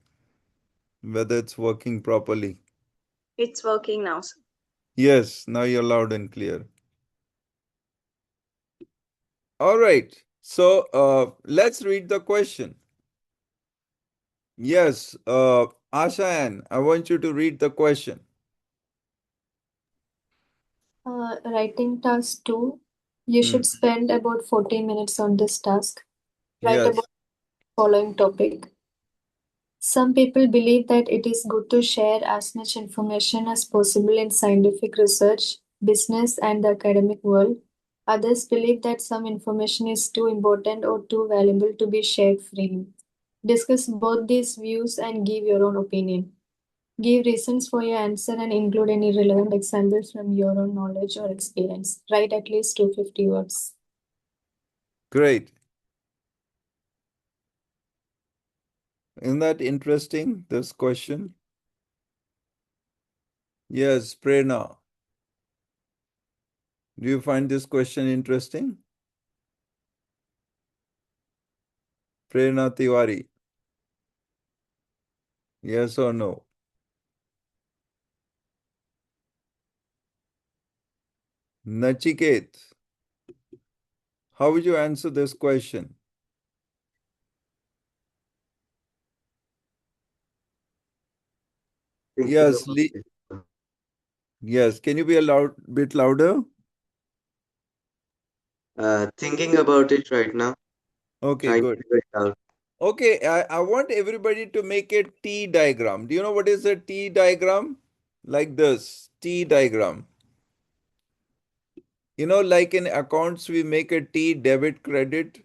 Speaker 1: Whether it's working properly.
Speaker 7: It's working now, sir.
Speaker 1: Yes, now you're loud and clear. All right. So let's read the question. Yes, Ashayan, I want you to read the question.
Speaker 12: Writing task 2. You
Speaker 1: Hmm.
Speaker 12: should spend about 40 minutes on this task. Write
Speaker 1: Yes,
Speaker 12: about the following topic. Some people believe that it is good to share as much information as possible in scientific research, business, and the academic world. Others believe that some information is too important or too valuable to be shared freely. Discuss both these views and give your own opinion. Give reasons for your answer and include any relevant examples from your own knowledge or experience. Write at least 250 words.
Speaker 1: great. Isn't that interesting, this question? Yes, Prerna. Do you find this question interesting? Prerna Tiwari. Yes or no? Nachiket, how would you answer this question?
Speaker 6: Thinking
Speaker 1: Yes,
Speaker 6: about it.
Speaker 1: yes. Can you be a bit louder?
Speaker 6: Thinking about it right now.
Speaker 1: Okay,
Speaker 6: Trying to
Speaker 1: good.
Speaker 6: figure it out.
Speaker 1: Okay, I want everybody to make a T diagram. Do you know what is a T diagram? Like this, T diagram. You know, like in accounts, we make a T, debit, credit.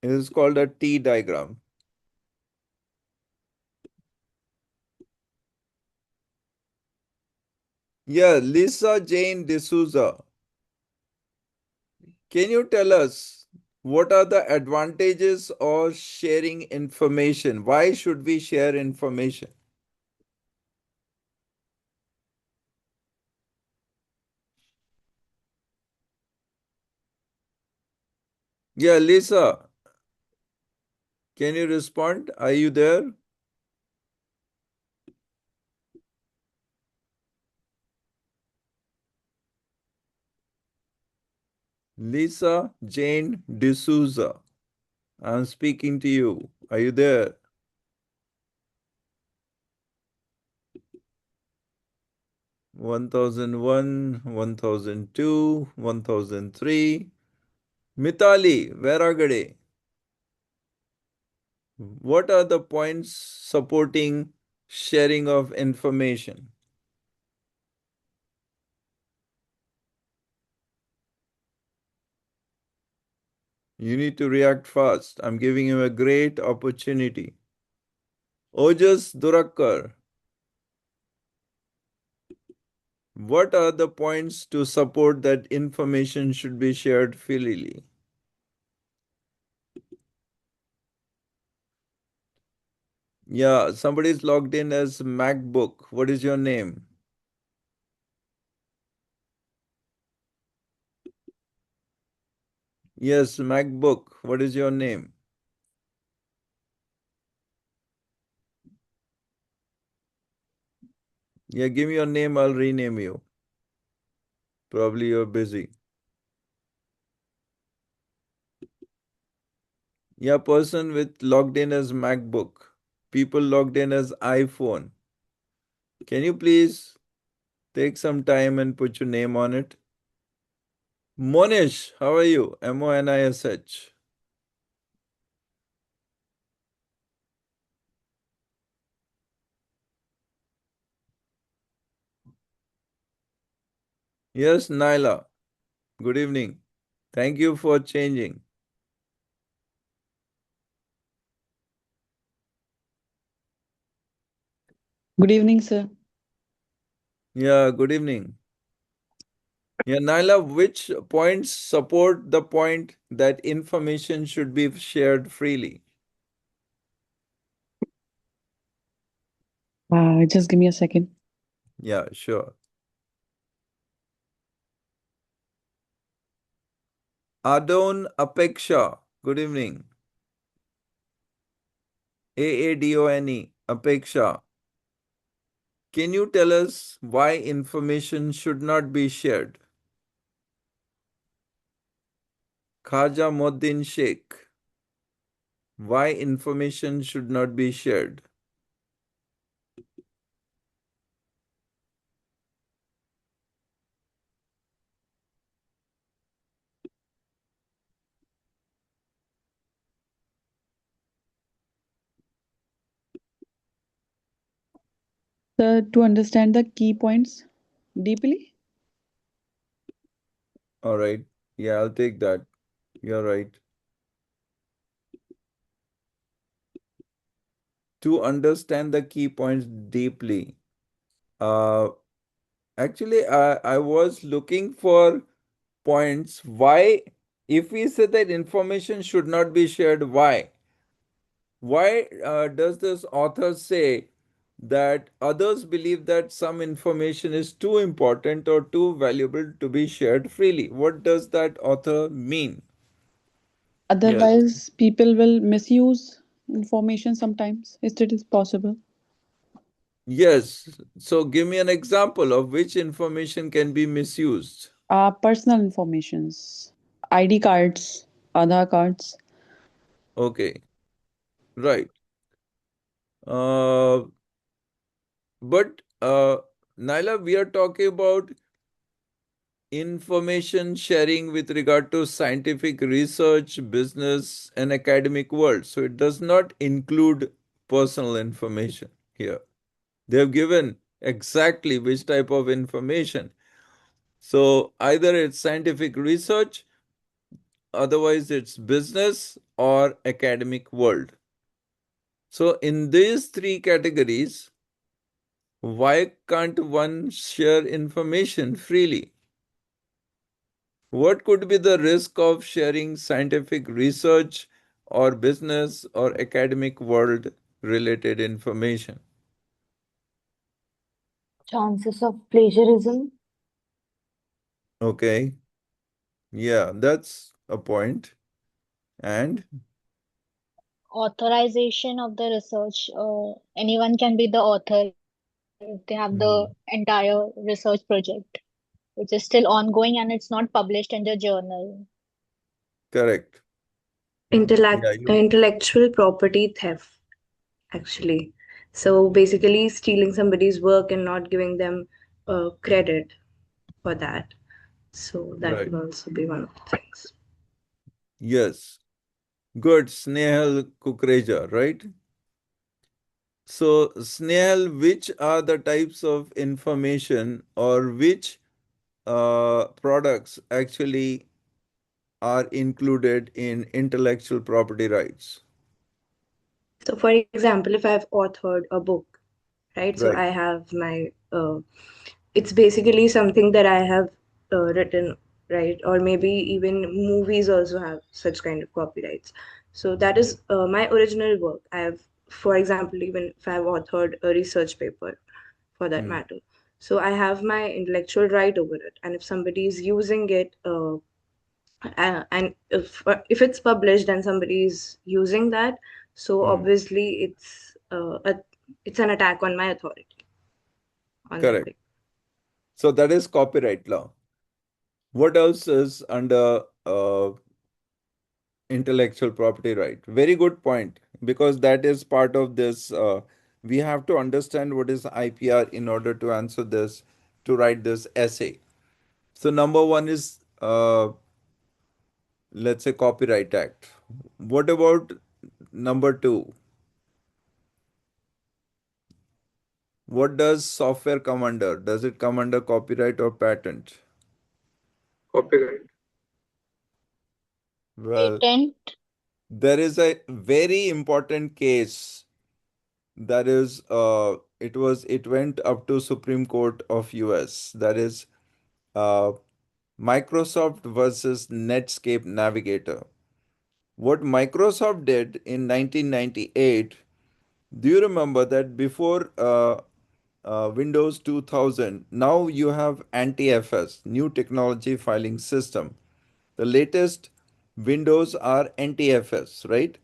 Speaker 1: It is called a T diagram. Yeah, Lisa Jane D'Souza. Can you tell us what are the advantages of sharing information? Why should we share information? Yeah, Lisa, can you respond? Are you there? Lisa Jane D'Souza. I'm speaking to you. Are you there? 1001, 1002, 1003. Mitali, Veragade. What are the points supporting sharing of information? You need to react fast. I'm giving you a great opportunity. Ojas Durakkar. What are the points to support that information should be shared freely? Yeah, somebody's logged in as MacBook. What is your name? Yes, MacBook. What is your name? Yeah, give me your name. I'll rename you. Probably you're busy. Yeah, person with logged in as MacBook. People logged in as iPhone. Can you please take some time and put your name on it? Monish, how are you? Monish. Yes, Naila. Good evening. Thank you for changing.
Speaker 13: Good evening, sir.
Speaker 1: Yeah, good evening. Yeah, Naila, which points support the point that information should be shared freely?
Speaker 13: Just give me a second.
Speaker 1: Yeah, sure. Adon Apeksha. Good evening. Aadone Apeksha. Can you tell us why information should not be shared? Khaja Moddin Sheikh. Why information should not be shared?
Speaker 13: Sir, to understand the key points deeply.
Speaker 1: All right. Yeah, I'll take that. You're right. To understand the key points deeply. Uh, Actually, I was looking for points. Why, if we say that information should not be shared, why? Why does this author say that others believe that some information is too important or too valuable to be shared freely? What does that author mean? Yes.
Speaker 13: Otherwise, people will misuse information sometimes. Is it is possible?
Speaker 1: Yes. So give me an example of which information can be misused.
Speaker 13: Personal informations, ID cards, Aadhaar cards.
Speaker 1: Okay. Right. Uh, but Naila, we are talking about information sharing with regard to scientific research, business, and academic world. So it does not include personal information here. They have given exactly which type of information. So either it's scientific research, otherwise it's business or academic world. So in these three categories, why can't one share information freely? What could be the risk of sharing scientific research or business or academic world related information?
Speaker 8: Chances of plagiarism.
Speaker 1: Okay, yeah, that's a point. And
Speaker 4: Authorization of the research. Anyone can be the author if they have the
Speaker 1: Mhm.
Speaker 4: entire research project, which is still ongoing and it's not published in the journal.
Speaker 1: Correct. Yeah,
Speaker 7: Intellectual property theft, actually. So basically, stealing somebody's work and not giving them credit for that. So that
Speaker 1: right.
Speaker 7: would also be one of the things.
Speaker 1: Yes. Good. Snehal Kukreja, right? So, Snehal, which are the types of information or which products actually are included in intellectual property rights?
Speaker 7: So, for example, if I've authored a book, right? So
Speaker 1: Right.
Speaker 7: I have my, it's basically something that I have written, right? Or maybe even movies also have such kind of copyrights. So that
Speaker 1: Yes.
Speaker 7: is my original work. I have, for example, even if I've authored a research paper for that
Speaker 1: Hmm.
Speaker 7: matter. So I have my intellectual right over it. And if somebody is using it And if it's published and somebody is using that, so obviously it's an attack on my authority on that
Speaker 1: Correct.
Speaker 7: thing.
Speaker 1: So that is copyright law. What else is under intellectual property right? Very good point, because that is part of this. We have to understand what is IPR in order to answer this, to write this essay. So number one is, let's say, Copyright Act. What about number two? What does software come under? Does it come under copyright or patent?
Speaker 3: Copyright.
Speaker 1: Well,
Speaker 4: Patent.
Speaker 1: there is a very important case that is, it went up to Supreme Court of US. That is, uh, Microsoft versus Netscape Navigator. What Microsoft did in 1998, do you remember that before Windows 2000, now you have NTFS, New Technology Filing System. The latest Windows are NTFS, right?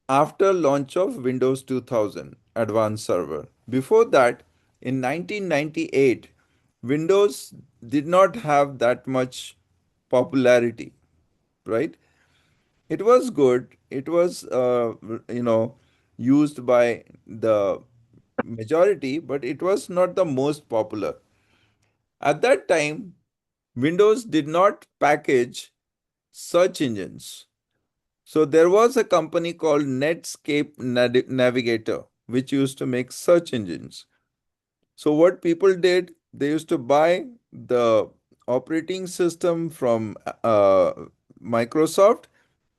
Speaker 1: After launch of Windows 2000 Advanced Server. Before that, in 1998, Windows did not have that much popularity, right? It was good. It was, used by the majority, but it was not the most popular. At that time, Windows did not package search engines. So there was a company called Netscape Navigator, which used to make search engines. So what people did, they used to buy the operating system from Microsoft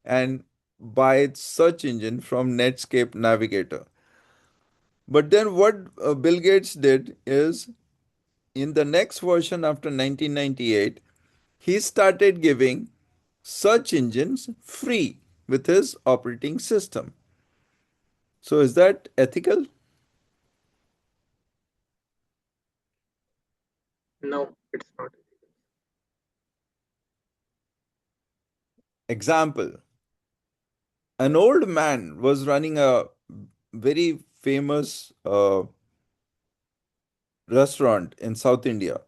Speaker 1: and buy its search engine from Netscape Navigator. But then what Bill Gates did is, in the next version after 1998, he started giving search engines free with his operating system. So is that ethical?
Speaker 3: No, it's not.
Speaker 1: Example: an old man was running a very famous restaurant in South India.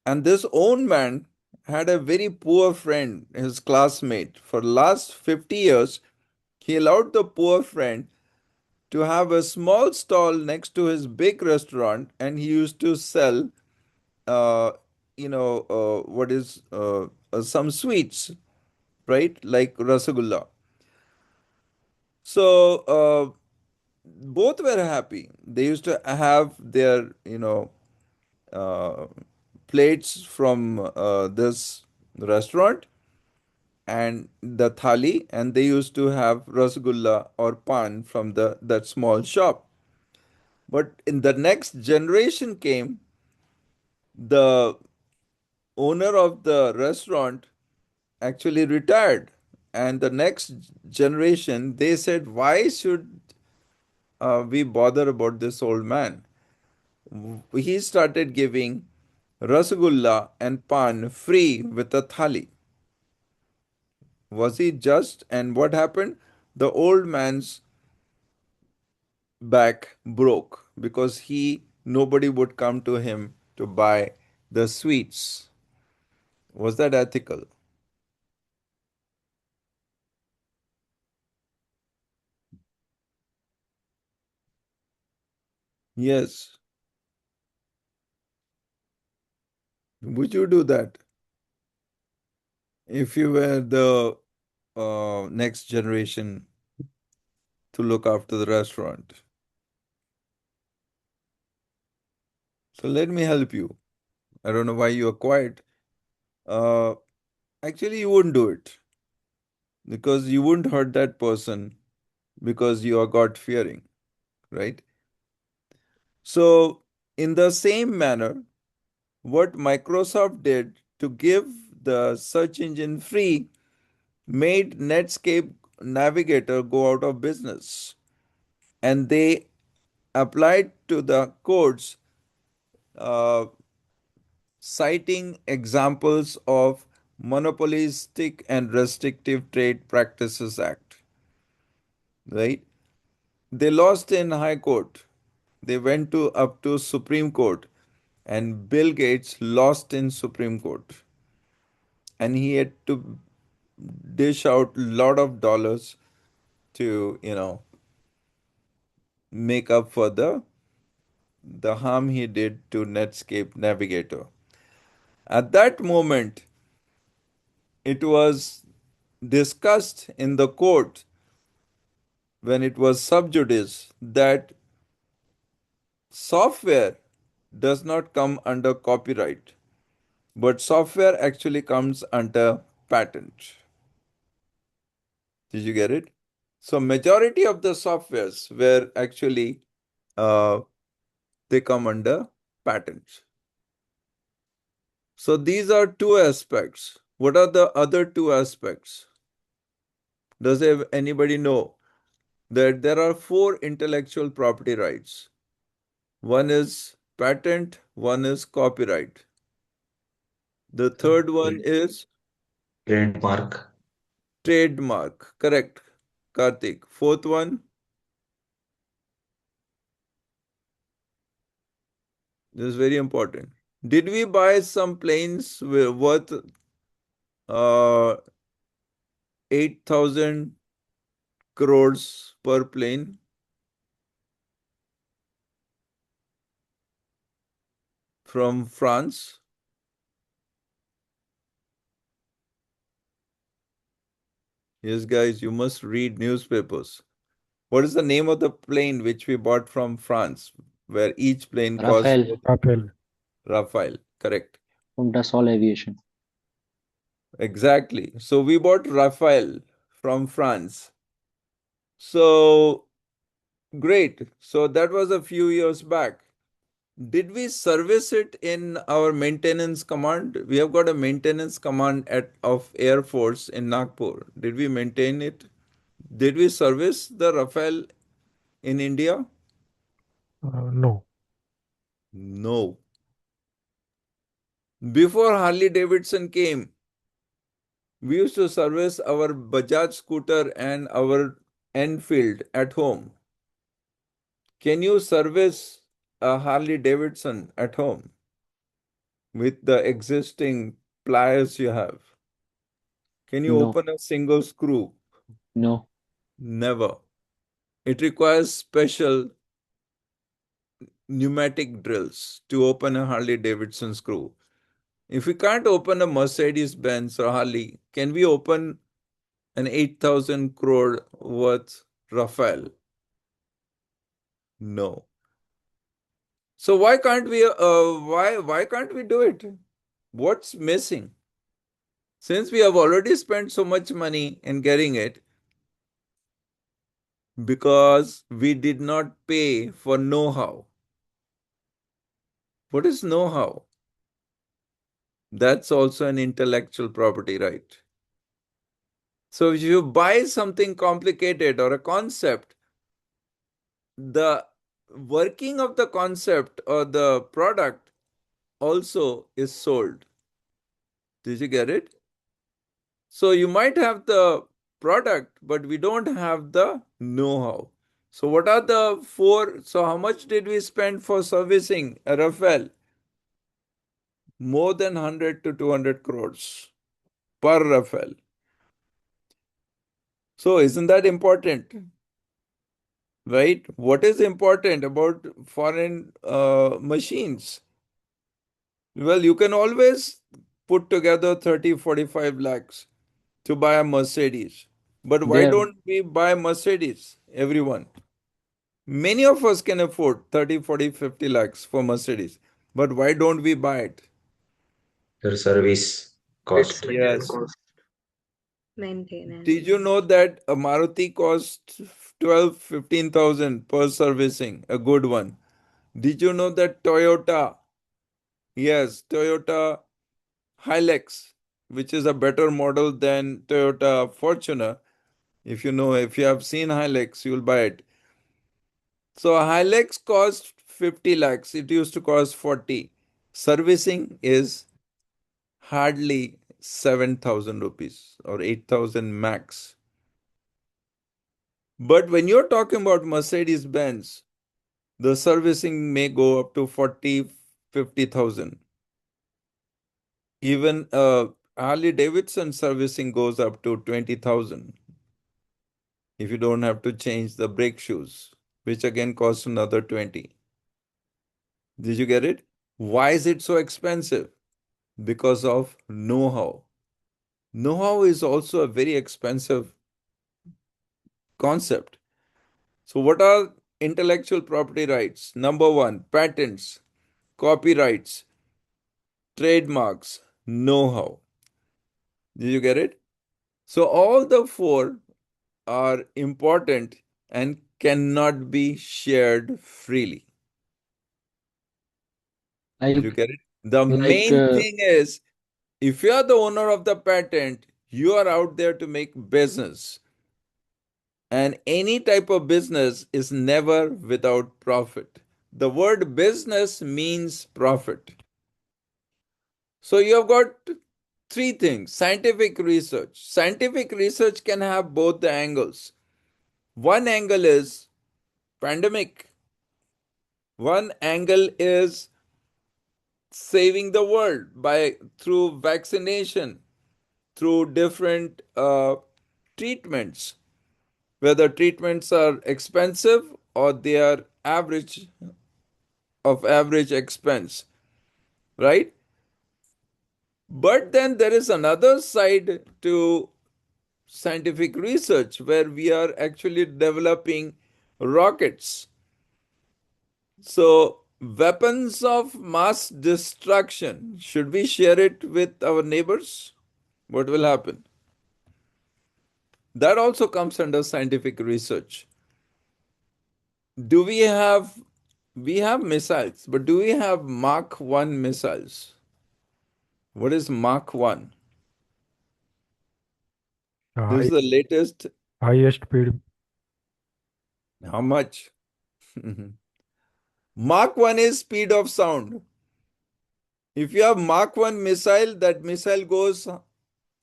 Speaker 1: And this old man had a very poor friend, his classmate. For last 50 years, he allowed the poor friend to have a small stall next to his big restaurant, and he used to sell, uh, what is some sweets, right? Like Rasagulla. So both were happy. They used to have their, uh, plates from this restaurant and the thali, and they used to have rasgulla or pan from the that small shop. But in the next generation came, the owner of the restaurant actually retired, and the next generation, they said, why should we bother about this old man? He started giving rasgulla and pan free with a thali. Was he just? And what happened? The old man's back broke because he nobody would come to him to buy the sweets. Was that ethical? Yes. Would you do that if you were the next generation to look after the restaurant? So let me help you. I don't know why you are quiet. Uh, Actually, you wouldn't do it because you wouldn't hurt that person because you are God fearing, right? So, in the same manner, what Microsoft did to give the search engine free made Netscape Navigator go out of business. And they applied to the courts, uh, citing examples of Monopolistic and Restrictive Trade Practices Act. Right? They lost in High Court. They went to up to Supreme Court, and Bill Gates lost in Supreme Court, and he had to dish out a lot of dollars to make up for the harm he did to Netscape Navigator. At that moment, it was discussed in the court when it was sub judice that software does not come under copyright, but software actually comes under patent. Did you get it? So majority of the softwares were actually uh, they come under patents. So these are two aspects. What are the other two aspects? Does anybody know that there are four intellectual property rights? One is patent, one is copyright. The third one is
Speaker 6: Trademark.
Speaker 1: trademark. Correct, Karthik. Fourth one, this is very important. Did we buy some planes worth 8,000 crores per plane? From France? Yes, guys, you must read newspapers. What is the name of the plane which we bought from France, where each plane cost
Speaker 9: Rafale.
Speaker 1: Rafale? Correct.
Speaker 14: From Dassault Aviation.
Speaker 1: Exactly. So we bought Rafale from France. So great. So that was a few years back. Did we service it in our maintenance command? We have got a maintenance command of Air Force in Nagpur. Did we maintain it? Did we service the Rafale in India?
Speaker 9: No.
Speaker 1: No. Before Harley Davidson came, we used to service our Bajaj scooter and our Enfield at home. Can you service a Harley Davidson at home with the existing pliers you have? Can you
Speaker 14: No.
Speaker 1: open a single screw?
Speaker 14: No.
Speaker 1: Never. It requires special pneumatic drills to open a Harley Davidson screw. If we can't open a Mercedes Benz or Harley, can we open an 8,000 crore worth Rafale? No. So why can't we do it? What's missing? Since we have already spent so much money in getting it, because we did not pay for know-how. What is know-how? That's also an intellectual property right. So if you buy something complicated or a concept, the working of the concept or the product also is sold. Did you get it? So you might have the product, but we don't have the know-how. So what are the four? So how much did we spend for servicing a Rafale? More than 100 to 200 crores per Rafale. So isn't that important? Right? What is important about foreign machines? Well, you can always put together 30, 45 lakhs to buy a Mercedes. But why
Speaker 14: There,
Speaker 1: don't we buy Mercedes? Everyone. Many of us can afford 30, 40, 50 lakhs for Mercedes. But why don't we buy it?
Speaker 6: Their service
Speaker 3: Its
Speaker 6: cost.
Speaker 3: maintenance
Speaker 1: Yes.
Speaker 3: cost.
Speaker 7: Maintenance.
Speaker 1: Did you know that a Maruti costs 12, 15,000 per servicing, a good one? Did you know that Toyota, yes, Toyota Hilux, which is a better model than Toyota Fortuner, if you have seen Hilux, you'll buy it. So a Hilux cost 50 lakhs. It used to cost 40. Servicing is hardly 7,000 rupees or 8,000 max. But when you're talking about Mercedes Benz, the servicing may go up to 40, 50,000. Even Harley Davidson servicing goes up to 20,000 if you don't have to change the brake shoes, which again costs another 20. Did you get it? Why is it so expensive? Because of know-how. Know-how is also a very expensive concept. So what are intellectual property rights? Number one, patents, copyrights, trademarks, know-how. Did you get it? So all the four are important and cannot be shared freely. Did you
Speaker 14: Like,
Speaker 1: get it? The
Speaker 14: like,
Speaker 1: main thing is, if you are the owner of the patent, you are out there to make business. And any type of business is never without profit. The word business means profit. So you have got three things. Scientific research. Scientific research can have both the angles. One angle is pandemic. One angle is saving the world by through vaccination, through different treatments, whether treatments are expensive or they are average expense, right? But then there is another side to scientific research where we are actually developing rockets. So, weapons of mass destruction, should we share it with our neighbors? What will happen? That also comes under scientific research. Do we have missiles, but do we have Mach 1 missiles? What is Mach 1? This is the latest.
Speaker 9: highest speed.
Speaker 1: How much? Mach 1 is speed of sound. If you have Mach 1 missile, that missile goes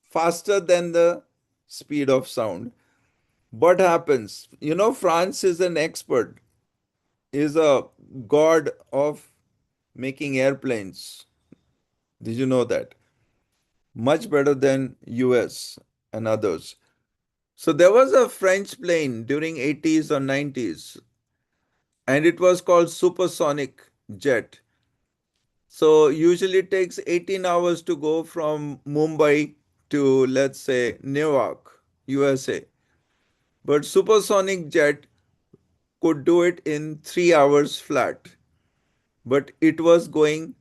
Speaker 1: faster than the speed of sound. What happens? You know, France is an expert, is a god of making airplanes. Did you know that? Much better than US and others. So there was a French plane during 80s or 90s, and it was called supersonic jet. So usually it takes 18 hours to go from Mumbai to, let's say, Newark, USA. But supersonic jet could do it in 3 hours flat. But it was going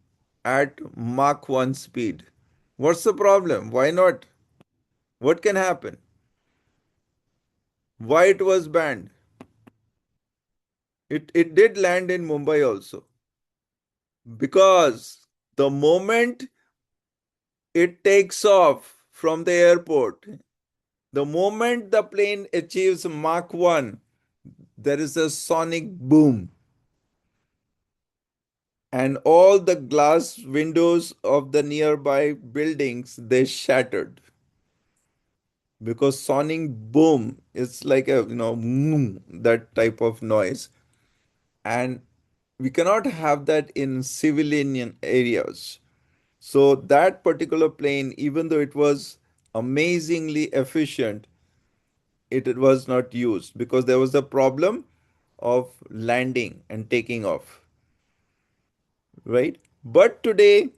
Speaker 1: at Mach 1 speed. What's the problem? Why not? What can happen? Why it was banned? It did land in Mumbai also. Because the moment it takes off from the airport, the moment the plane achieves Mach 1, there is a sonic boom. And all the glass windows of the nearby buildings, they shattered. Because sonic boom is like a, that type of noise. And we cannot have that in civilian areas. So that particular plane, even though it was amazingly efficient, it was not used because there was a problem of landing and taking off, right? But today,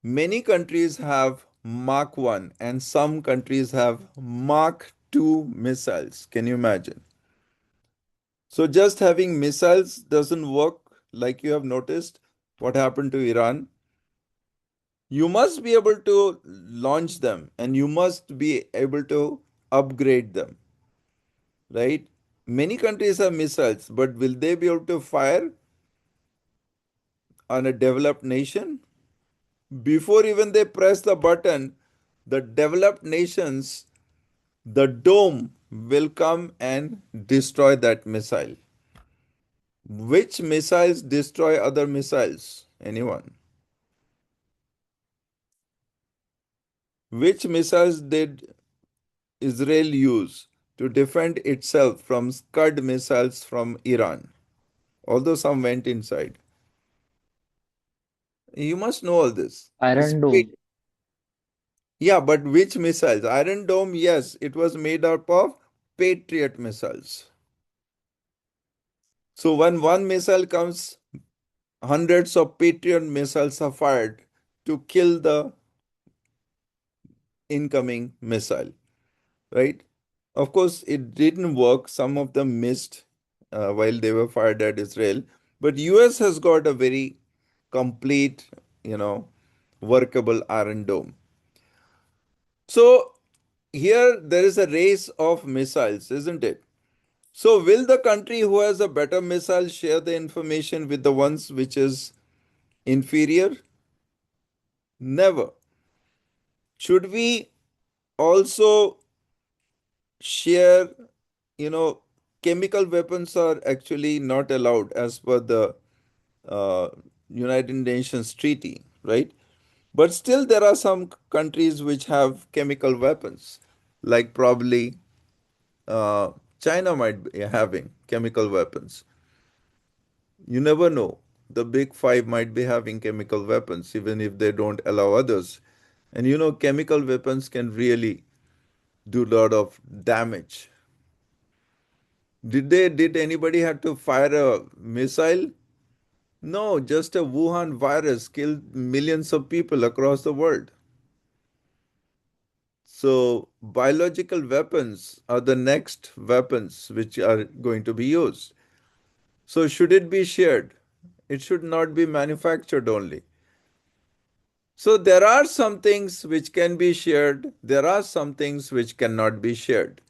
Speaker 1: many countries have Mach 1 and some countries have Mach 2 missiles. Can you imagine? So just having missiles doesn't work, like you have noticed what happened to Iran. You must be able to launch them and you must be able to upgrade them, right? Many countries have missiles, but will they be able to fire on a developed nation? Before even they press the button, the developed nations, the dome will come and destroy that missile. Which missiles destroy other missiles? Anyone? Which missiles did Israel use to defend itself from Scud missiles from Iran? Although some went inside. You must know all this.
Speaker 14: Iron Dome.
Speaker 1: Yeah, but which missiles? Iron Dome, yes, it was made up of Patriot missiles. So when one missile comes, hundreds of Patriot missiles are fired to kill the incoming missile, right? Of course, it didn't work. Some of them missed while they were fired at Israel. But US has got a very complete, workable Iron Dome. So here there is a race of missiles, isn't it? So will the country who has a better missile share the information with the ones which is inferior? Never. Should we also share, chemical weapons are actually not allowed as per the uh, United Nations treaty, right? But still, there are some countries which have chemical weapons, like probably uh, China might be having chemical weapons. You never know. The big five might be having chemical weapons, even if they don't allow others. And chemical weapons can really do a lot of damage. Did anybody have to fire a missile? No, just a Wuhan virus killed millions of people across the world. So biological weapons are the next weapons which are going to be used. So should it be shared? It should not be manufactured only. So there are some things which can be shared, there are some things which cannot be shared.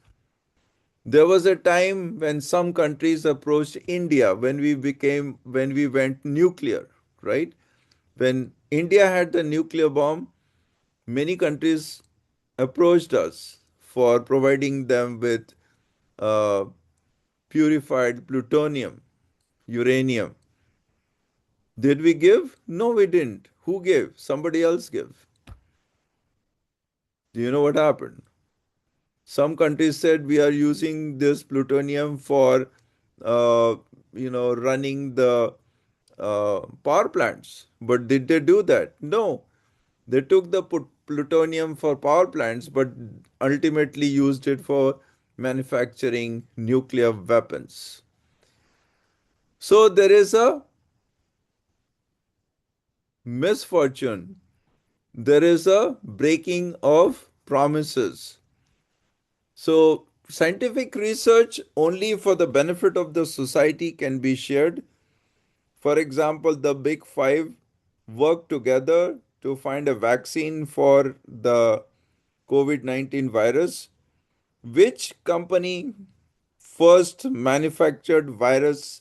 Speaker 1: There was a time when some countries approached India when we went nuclear, right? When India had the nuclear bomb, many countries approached us for providing them with uh, purified plutonium, uranium. Did we give? No, we didn't. Who gave? Somebody else gave. Do you know what happened? Some countries said we are using this plutonium for, uh, running the power plants. But did they do that? No. They took the plutonium for power plants, but ultimately used it for manufacturing nuclear weapons. So there is a misfortune. There is a breaking of promises. So, scientific research only for the benefit of the society can be shared. For example, the big five work together to find a vaccine for the COVID-19 virus. Which company first manufactured antivirus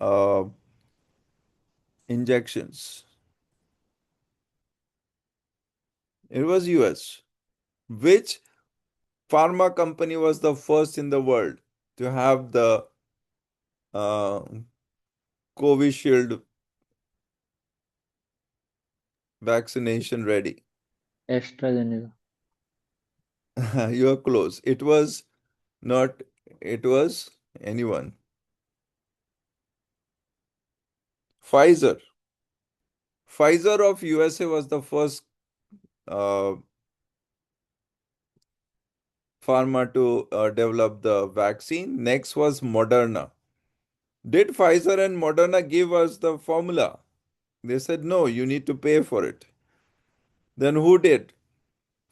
Speaker 1: uh, injections? It was US. Which pharma company was the first in the world to have the uh, Covishield vaccination ready?
Speaker 14: AstraZeneca.
Speaker 1: You are close. It was not, it was anyone. Pfizer. Pfizer of USA was the first uh, pharma to develop the vaccine. Next was Moderna. Did Pfizer and Moderna give us the formula? They said, no, you need to pay for it. Then who did?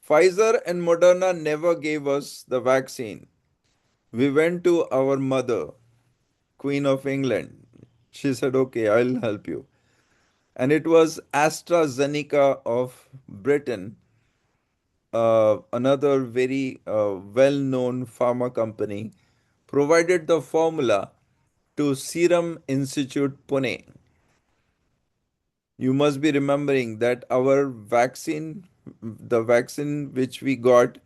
Speaker 1: Pfizer and Moderna never gave us the vaccine. We went to our mother, Queen of England. She said, okay, I'll help you. And it was AstraZeneca of Britain, another very well known pharma company, provided the formula to Serum Institute Pune. You must be remembering that our vaccine, the vaccine which we got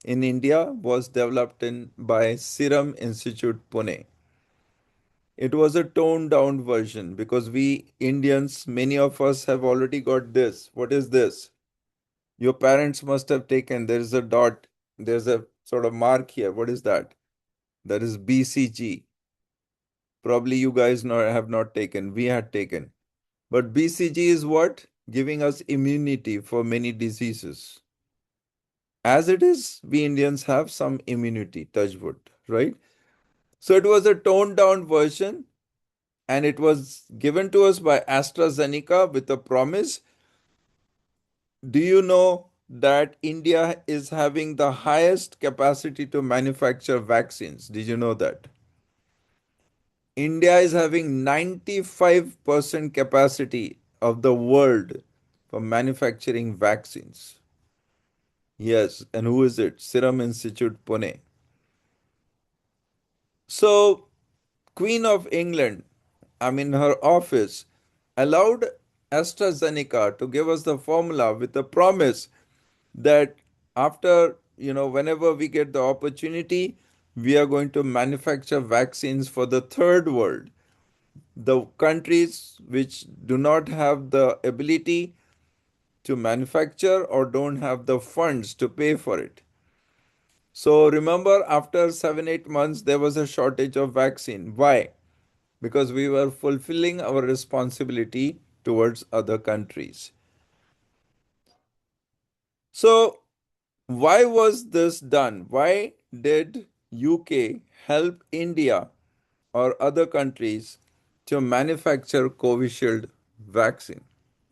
Speaker 1: in India, was developed by Serum Institute Pune. It was a toned down version because we Indians, many of us have already got this. What is this? Your parents must have taken, there is a dot, there's a sort of mark here. What is that? That is BCG. Probably you guys have not taken. We had taken. But BCG is what? Giving us immunity for many diseases. As it is, we Indians have some immunity, touch wood, right? So it was a toned down version, and it was given to us by AstraZeneca with a promise. Do you know that India is having the highest capacity to manufacture vaccines? Did you know that? India is having 95% capacity of the world for manufacturing vaccines. Yes, and who is it? Serum Institute, Pune. So, Queen of England, her office, allowed AstraZeneca to give us the formula with the promise that after, whenever we get the opportunity, we are going to manufacture vaccines for the third world, the countries which do not have the ability to manufacture or don't have the funds to pay for it. So remember, after 7-8 months, there was a shortage of vaccine. Why? Because we were fulfilling our responsibility towards other countries. So, why was this done? Why did UK help India or other countries to manufacture Covishield vaccine?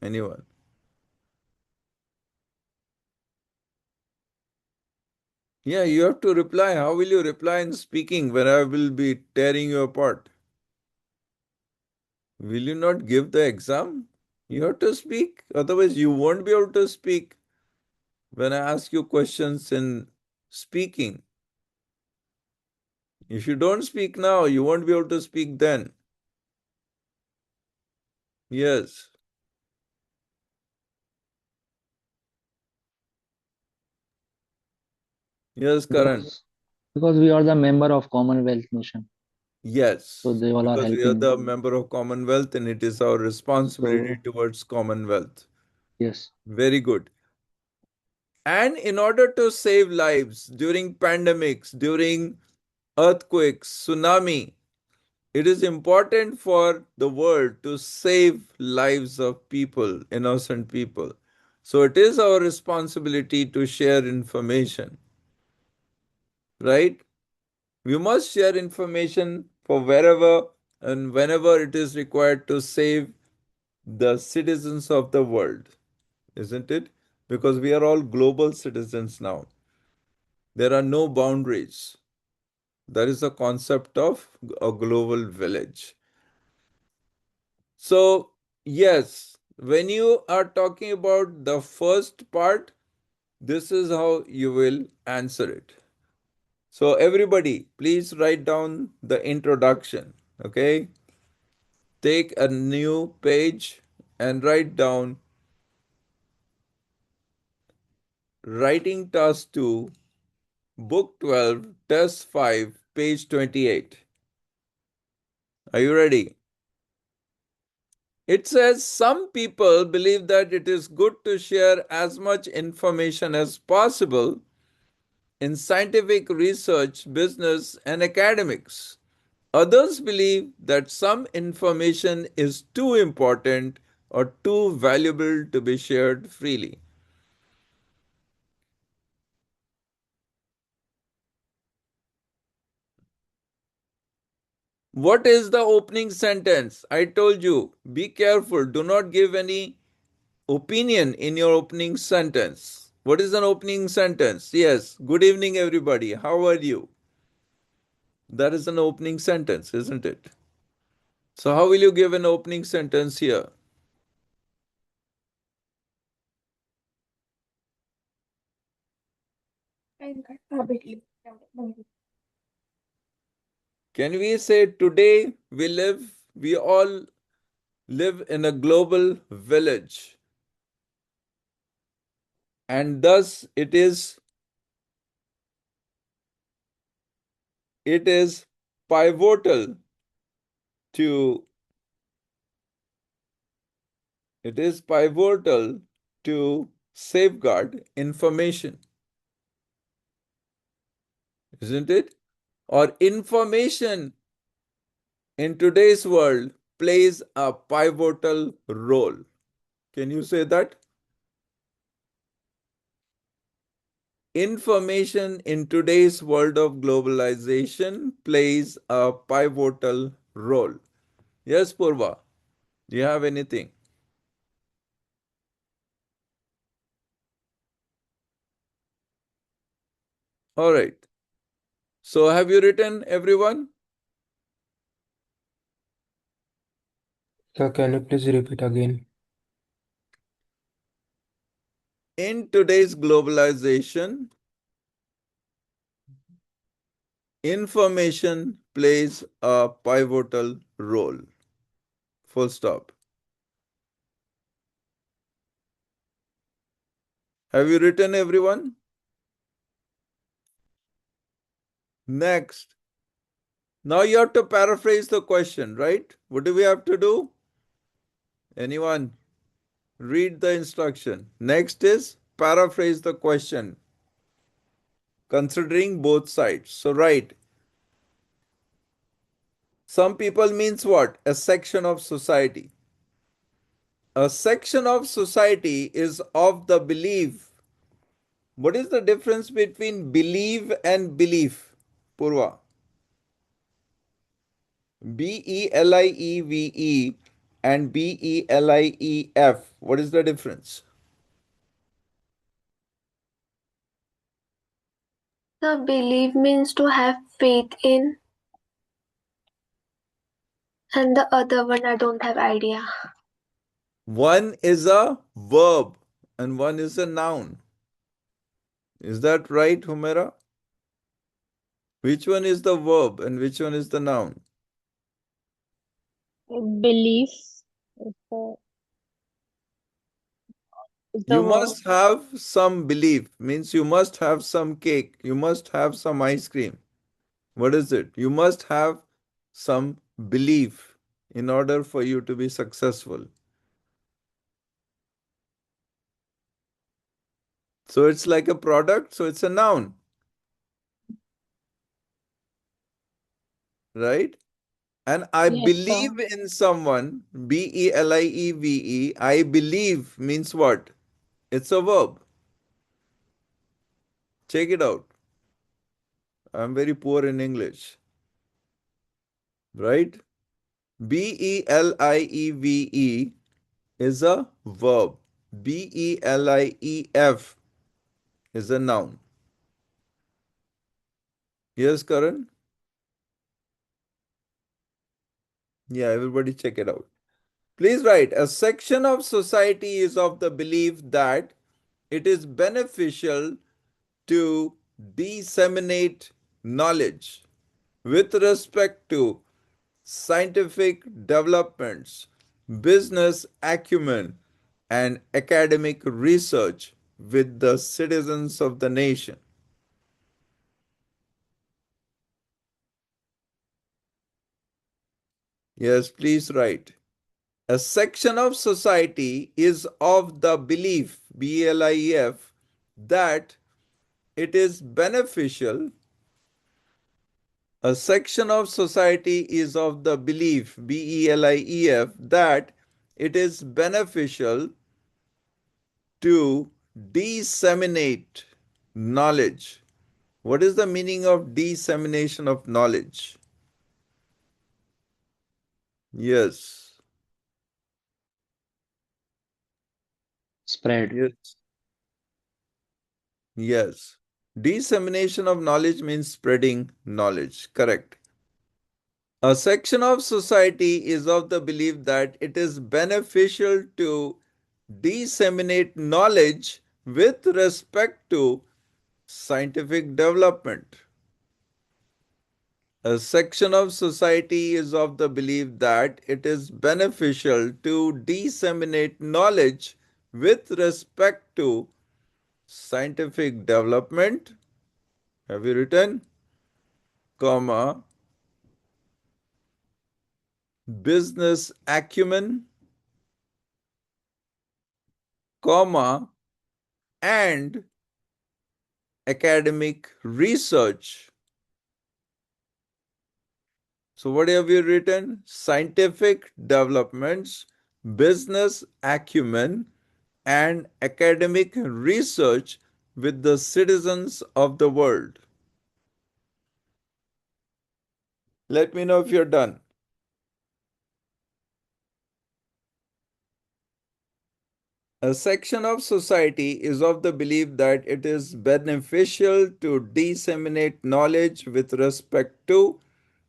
Speaker 1: Anyone? Yeah, you have to reply. How will you reply in speaking when I will be tearing you apart? Will you not give the exam? You have to speak. Otherwise, you won't be able to speak when I ask you questions in speaking. If you don't speak now, you won't be able to speak then. Yes. Yes, Karan.
Speaker 14: Because we are the member of Commonwealth nation,
Speaker 1: Yes.
Speaker 14: so they all are
Speaker 1: Because we are
Speaker 14: helping.
Speaker 1: the member of Commonwealth and it is our responsibility
Speaker 14: So
Speaker 1: towards Commonwealth.
Speaker 14: yes,
Speaker 1: Very good. And in order to save lives during pandemics, during earthquakes, tsunami, it is important for the world to save lives of people, innocent people. So it is our responsibility to share information, right? We must share information for wherever and whenever it is required to save the citizens of the world, isn't it? Because we are all global citizens now. There are no boundaries. That is the concept of a global village. So, yes, when you are talking about the first part, this is how you will answer it. So, everybody, please write down the introduction. Okay? Take a new page and write down Writing Task 2, Book 12, Test 5, page 28. Are you ready? It says some people believe that it is good to share as much information as possible in scientific research, business, and academics. Others believe that some information is too important or too valuable to be shared freely. What is the opening sentence? I told you, be careful. Do not give any opinion in your opening sentence. What is an opening sentence? Yes. Good evening, everybody. How are you? That is an opening sentence, isn't it? So, how will you give an opening sentence here? Can we say today we all live in a global village, and thus it is pivotal to it is pivotal to safeguard information, isn't it? Or information in today's world plays a pivotal role. Can you say that? Information in today's world of globalization plays a pivotal role. Yes, Purva, do you have anything? All right. So have you written, everyone?
Speaker 15: Sir, can you please repeat again?
Speaker 1: In today's globalization, information plays a pivotal role. Full stop. Have you written, everyone? Next. Now you have to paraphrase the question, right? What do we have to do? Anyone? Read the instruction. Next is paraphrase the question, considering both sides. So write. Some people means what? A section of society. A section of society is of the belief. What is the difference between believe and belief, Purva? BELIEVE and BELIEF. What is the difference?
Speaker 12: The believe means to have faith in, and the other one I don't have idea.
Speaker 1: One is a verb and one is a noun. Is that right, Humera? Which one is the verb and which one is the noun?
Speaker 4: Belief is the, is the
Speaker 1: You
Speaker 4: verb.
Speaker 1: must have some belief, means you must have some cake, you must have some ice cream. What is it? You must have some belief in order for you to be successful. So it's like a product, so it's a noun, right? And I
Speaker 4: Yes, sir.
Speaker 1: believe in someone, BELIEVE, I believe means what? It's a verb. Check it out. I'm very poor in English, right? BELIEVE is a verb. BELIEF is a noun. Yes, Karan? Yeah, everybody check it out. Please write, a section of society is of the belief that it is beneficial to disseminate knowledge with respect to scientific developments, business acumen, and academic research with the citizens of the nation. Yes, please write. A section of society is of the belief, BLIF, that it is beneficial. A section of society is of the belief, BELIEF, that it is beneficial to disseminate knowledge. What is the meaning of dissemination of knowledge? Yes.
Speaker 14: Spread.
Speaker 1: Yes. Yes. Dissemination of knowledge means spreading knowledge. Correct. A section of society is of the belief that it is beneficial to disseminate knowledge with respect to scientific development. A section of society is of the belief that it is beneficial to disseminate knowledge with respect to scientific development. Have you written? Comma, business acumen, comma, and academic research. So, what have you written? Scientific developments, business acumen, and academic research with the citizens of the world. Let me know if you're done. A section of society is of the belief that it is beneficial to disseminate knowledge with respect to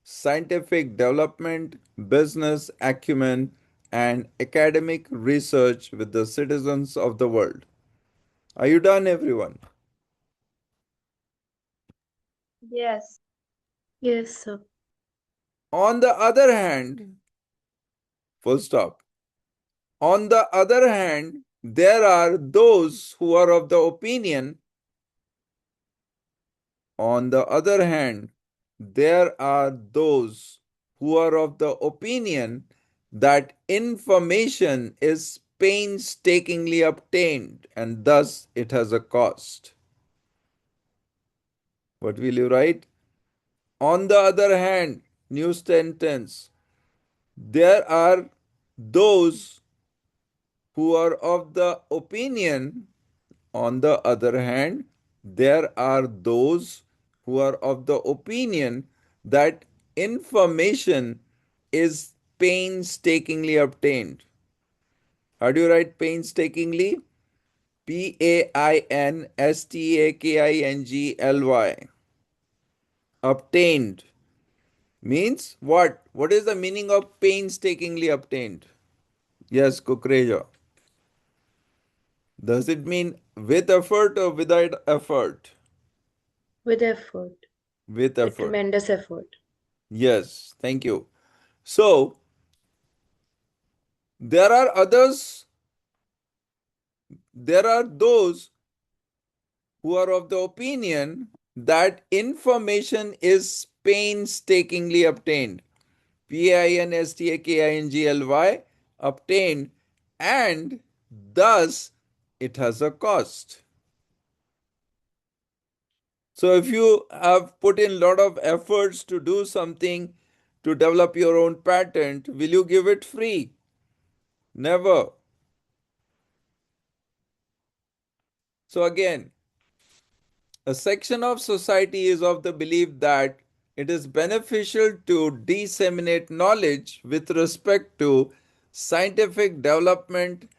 Speaker 1: scientific development, business acumen, and academic research with the citizens of the world. Are you done, everyone?
Speaker 7: Yes. Yes, sir.
Speaker 1: On the other hand, full stop. On the other hand, there are those who are of the opinion. On the other hand, there are those who are of the opinion that information is painstakingly obtained and thus it has a cost. What will you write? On the other hand, new sentence, there are those who are of the opinion. On the other hand, there are those who are of the opinion that information is painstakingly obtained. How do you write painstakingly? Painstakingly. Obtained means what? What is the meaning of painstakingly obtained? Yes, Kukreja. Does it mean with effort or without effort?
Speaker 7: With effort.
Speaker 1: With
Speaker 7: With
Speaker 1: effort.
Speaker 7: tremendous effort.
Speaker 1: Yes, thank you. So, there are others, there are those who are of the opinion that information is painstakingly obtained. Painstakingly obtained, and thus it has a cost. So if you have put in a lot of efforts to do something to develop your own patent, will you give it free? Never. So again, a section of society is of the belief that it is beneficial to disseminate knowledge with respect to scientific development,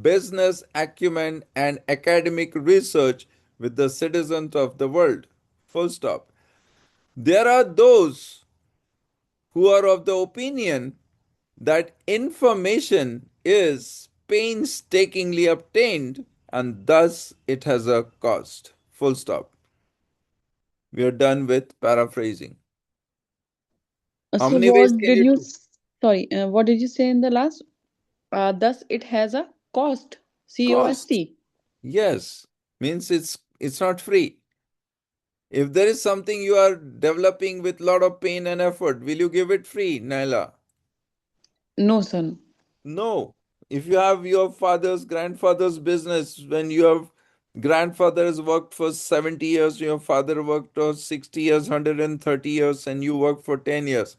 Speaker 1: business acumen, and academic research with the citizens of the world. Full stop. There are those who are of the opinion that information is painstakingly obtained and thus it has a cost. Full stop. We are done with paraphrasing. How
Speaker 13: So
Speaker 1: many ways
Speaker 13: what
Speaker 1: can
Speaker 13: did
Speaker 1: you
Speaker 13: you,
Speaker 1: do?
Speaker 13: sorry, what did you say in the last? Thus it has a cost.
Speaker 1: Cost.
Speaker 13: COST.
Speaker 1: Yes. Means it's not free. If there is something you are developing with lot of pain and effort, will you give it free, Naila?
Speaker 13: No, son.
Speaker 1: No. If you have your father's, grandfather's business, when your grandfather has worked for 70 years, your father worked for 60 years, 130 years, and you work for 10 years,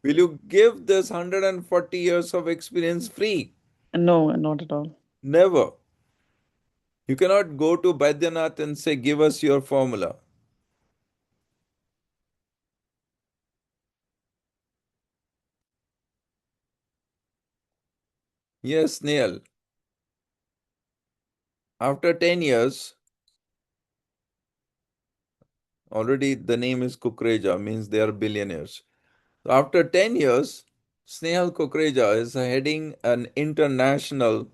Speaker 1: will you give this 140 years of experience free?
Speaker 13: No, not at all.
Speaker 1: Never. You cannot go to Baidyanath and say, give us your formula. Yes, Neil. After 10 years, already the name is Kukreja, means they are billionaires. After 10 years, Snehal Kukreja is heading an international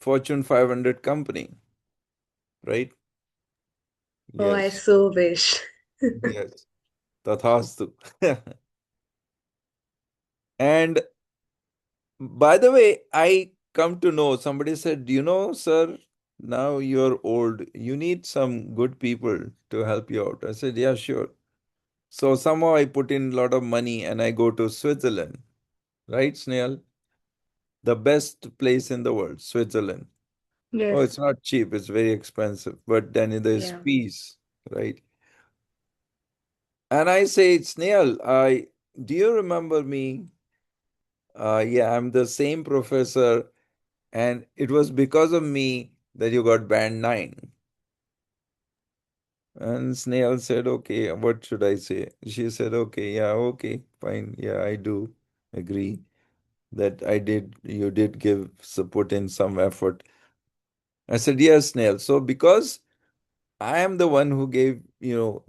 Speaker 1: Fortune 500 company, right?
Speaker 7: Oh, I
Speaker 1: Yes,
Speaker 7: so wish.
Speaker 1: yes. Tathastu. And by the way, I come to know somebody said, you know, sir, now you're old. You need some good people to help you out. I said, yeah, sure. So somehow I put in a lot of money and I go to Switzerland, right, Snail? The best place in the world, Switzerland. Oh,
Speaker 7: Yes.
Speaker 1: it's not cheap, it's very expensive. But then there's
Speaker 7: Yeah.
Speaker 1: peace, right? And I say, Snail, do you remember me? Yeah, I'm the same professor, and it was because of me that you got band 9. And Snail said, okay, what should I say? She said, okay, fine. Yeah, I do agree that you did put in some effort. I said, yes, Snail. So because I am the one who gave, you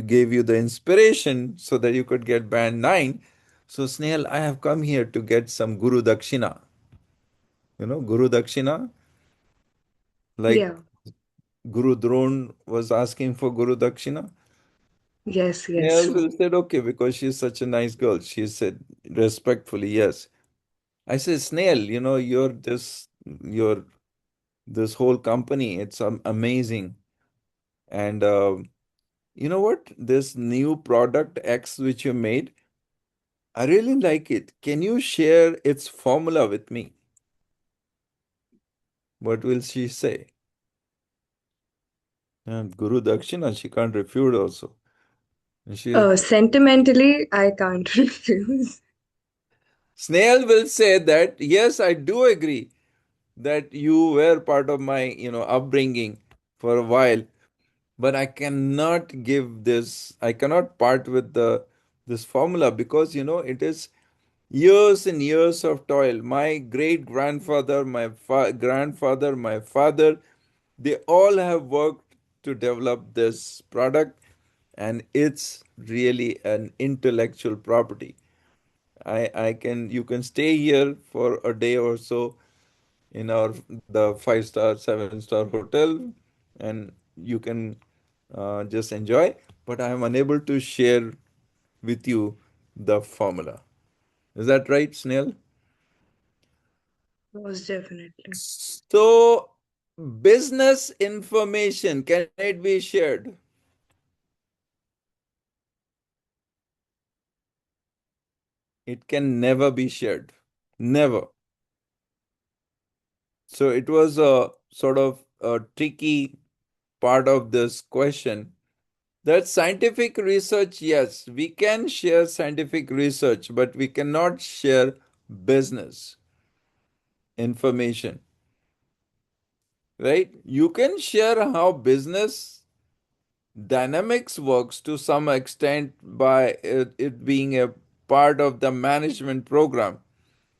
Speaker 1: gave you the inspiration so that you could get band 9. So Snail, I have come here to get some Guru Dakshina. Guru Dakshina, like
Speaker 7: Yeah.
Speaker 1: Guru Dron was asking for Guru Dakshina.
Speaker 7: Yes,
Speaker 1: Snail
Speaker 7: yes.
Speaker 1: said, okay, because she's such a nice girl. She said respectfully, yes. I said, Snail, you're this whole company, it's amazing. And you know what? This new product X which you made, I really like it. Can you share its formula with me? What will she say? And Guru Dakshina, she can't refute also. And
Speaker 7: Sentimentally, I can't refuse.
Speaker 1: Snail will say that, yes, I do agree that you were part of my, upbringing for a while, but I cannot I cannot part with this formula because, it is years and years of toil. My great grandfather, my grandfather, my father, they all have worked to develop this product, and it's really an intellectual property. You can stay here for a day or so in the 5-star, 7-star hotel, and you can just enjoy. But I am unable to share with you the formula. Is that right, Snail?
Speaker 7: Most definitely.
Speaker 1: So, business information, can it be shared? It can never be shared. Never. So, it was a sort of a tricky part of this question. That scientific research, yes, we can share scientific research, but we cannot share business information, right? You can share how business dynamics works to some extent by it being a part of the management program,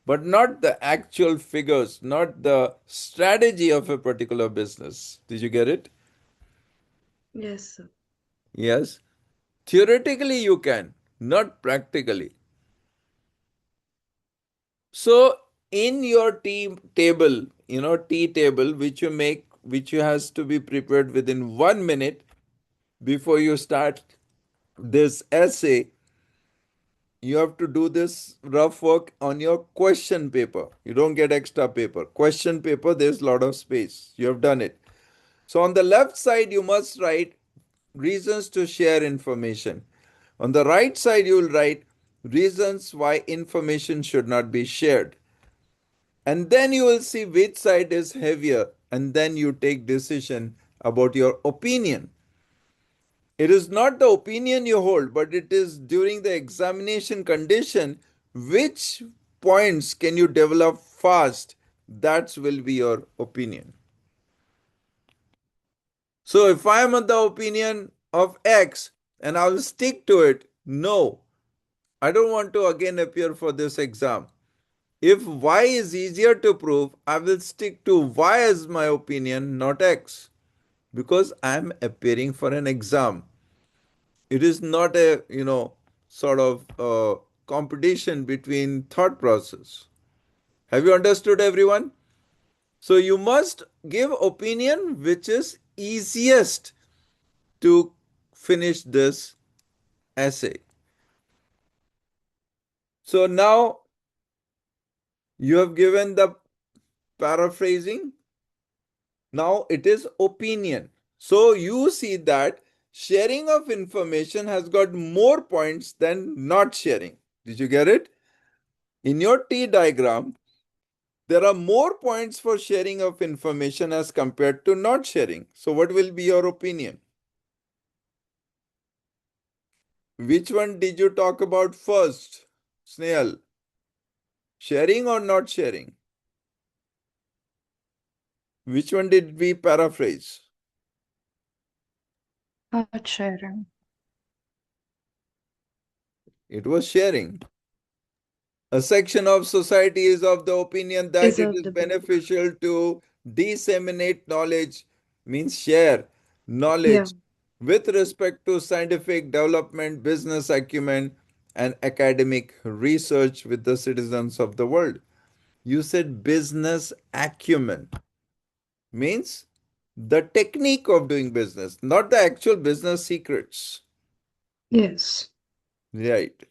Speaker 1: but not the actual figures, not the strategy of a particular business. Did you get it?
Speaker 7: Yes, sir.
Speaker 1: Yes. Theoretically, you can, not practically. So, in your tea table, which you has to be prepared within 1 minute before you start this essay, you have to do this rough work on your question paper. You don't get extra paper. Question paper, there's a lot of space. You have done it. So on the left side, you must write reasons to share information. On the right side, you will write reasons why information should not be shared. And then you will see which side is heavier, and then you take decision about your opinion. It is not the opinion you hold, but it is during the examination condition which points can you develop fast. That will be your opinion. So if I am of the opinion of X and I will stick to it, no, I don't want to again appear for this exam. If Y is easier to prove, I will stick to Y as my opinion, not X, because I am appearing for an exam. It is not a, sort of competition between thought process. Have you understood, everyone? So you must give opinion which is easiest to finish this essay. So now you have given the paraphrasing. Now it is opinion. So you see that sharing of information has got more points than not sharing. Did you get it? In your T diagram, there are more points for sharing of information as compared to not sharing. So what will be your opinion? Which one did you talk about first, Snehal? Sharing or not sharing? Which one did we paraphrase?
Speaker 7: Not sharing.
Speaker 1: It was sharing. A section of society is of the opinion that
Speaker 7: Is
Speaker 1: it
Speaker 7: of
Speaker 1: is
Speaker 7: the
Speaker 1: beneficial to disseminate knowledge, means share
Speaker 7: Yeah.
Speaker 1: knowledge with respect to scientific development, business acumen, and academic research with the citizens of the world. You said business acumen, means the technique of doing business, not the actual business secrets.
Speaker 7: Yes.
Speaker 1: Right.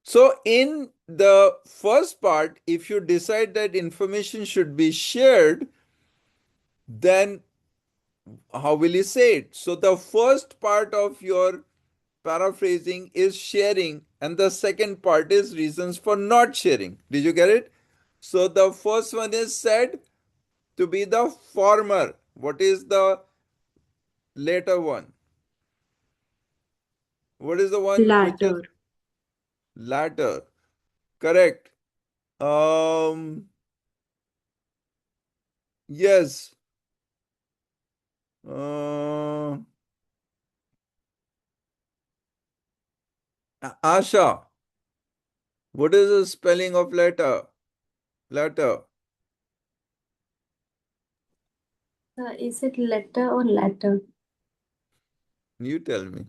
Speaker 1: So, in the first part, if you decide that information should be shared, then how will you say it? So, the first part of your paraphrasing is sharing, and the second part is reasons for not sharing. Did you get it? So, the first one is said to be the former. What is the later one? What is the one which is
Speaker 7: Latter.
Speaker 1: latter? Correct. Um, yes. Uh, Asha, what is the spelling of letter? Letter.
Speaker 12: Is it letter or latter?
Speaker 1: You tell me.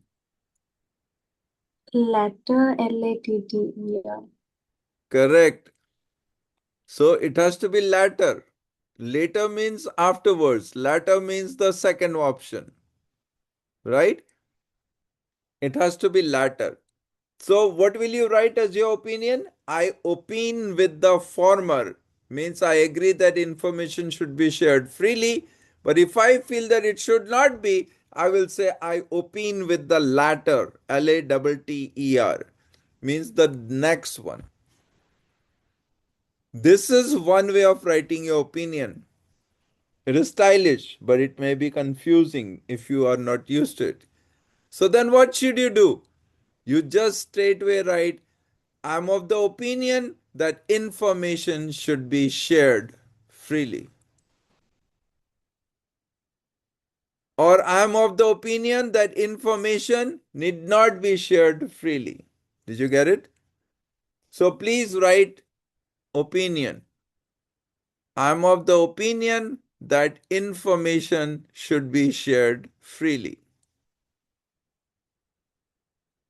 Speaker 12: Latter, Latter.
Speaker 1: Correct. So it has to be latter. Later means afterwards. Latter means the second option. Right? It has to be latter. So, what will you write as your opinion? I opine with the former, means I agree that information should be shared freely. But if I feel that it should not be, I will say I opine with the latter, Latter, means the next one. This is one way of writing your opinion. It is stylish, but it may be confusing if you are not used to it. So, then what should you do? You just straightway write, I'm of the opinion that information should be shared freely. Or I'm of the opinion that information need not be shared freely. Did you get it? So please write opinion. I'm of the opinion that information should be shared freely.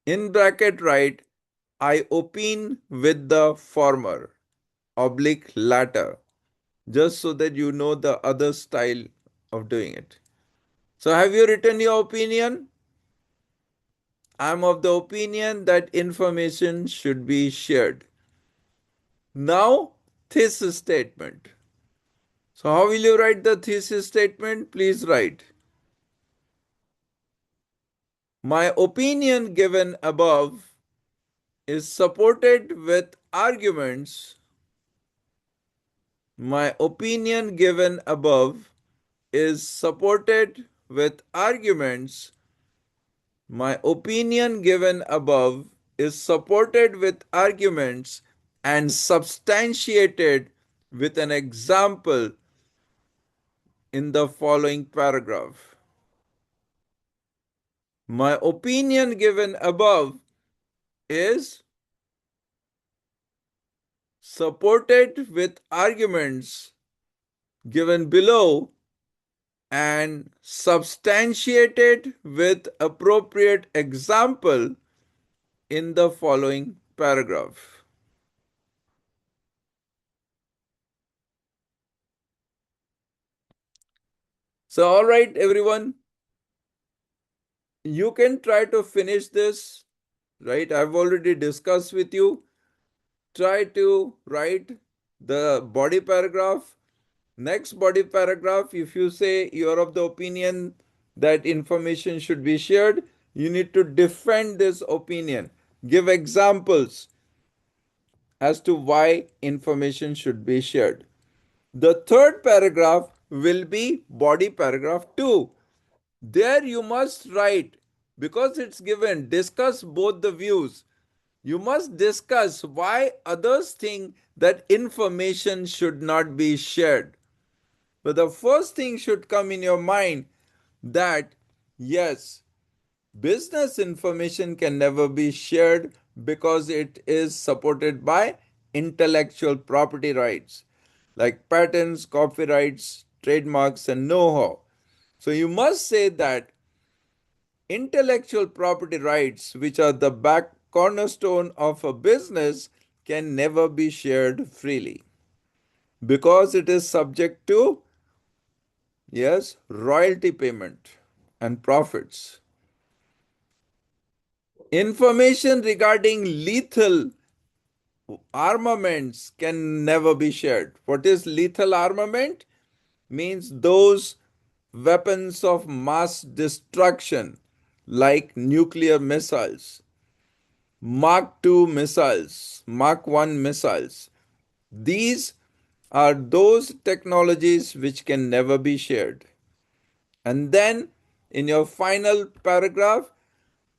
Speaker 1: In bracket write, I opine with the former, oblique latter, just so that you know the other style of doing it. So, have you written your opinion? I'm of the opinion that information should be shared. Now, thesis statement. So, how will you write the thesis statement? Please write. My opinion given above is supported with arguments. My opinion given above is supported with arguments. My opinion given above is supported with arguments and substantiated with an example in the following paragraph. My opinion given above is supported with arguments given below and substantiated with appropriate example in the following paragraph. So, all right, everyone, you can try to finish this, right? I've already discussed with you. Try to write the body paragraph. Next body paragraph, if you say you're of the opinion that information should be shared, you need to defend this opinion. Give examples. as to why information should be shared. The third paragraph will be body paragraph 2. There you must write, because it's given, discuss both the views. You must discuss why others think that information should not be shared. But the first thing should come in your mind that yes, business information can never be shared because it is supported by intellectual property rights like patents, copyrights, trademarks, and know how. So you must say that intellectual property rights, which are the back cornerstone of a business, can never be shared freely because it is subject to, yes, royalty payment and profits. Information regarding lethal armaments can never be shared. What is lethal armament? Means those weapons of mass destruction like nuclear missiles, Mark II missiles, Mark I missiles. These are those technologies which can never be shared. And then in your final paragraph,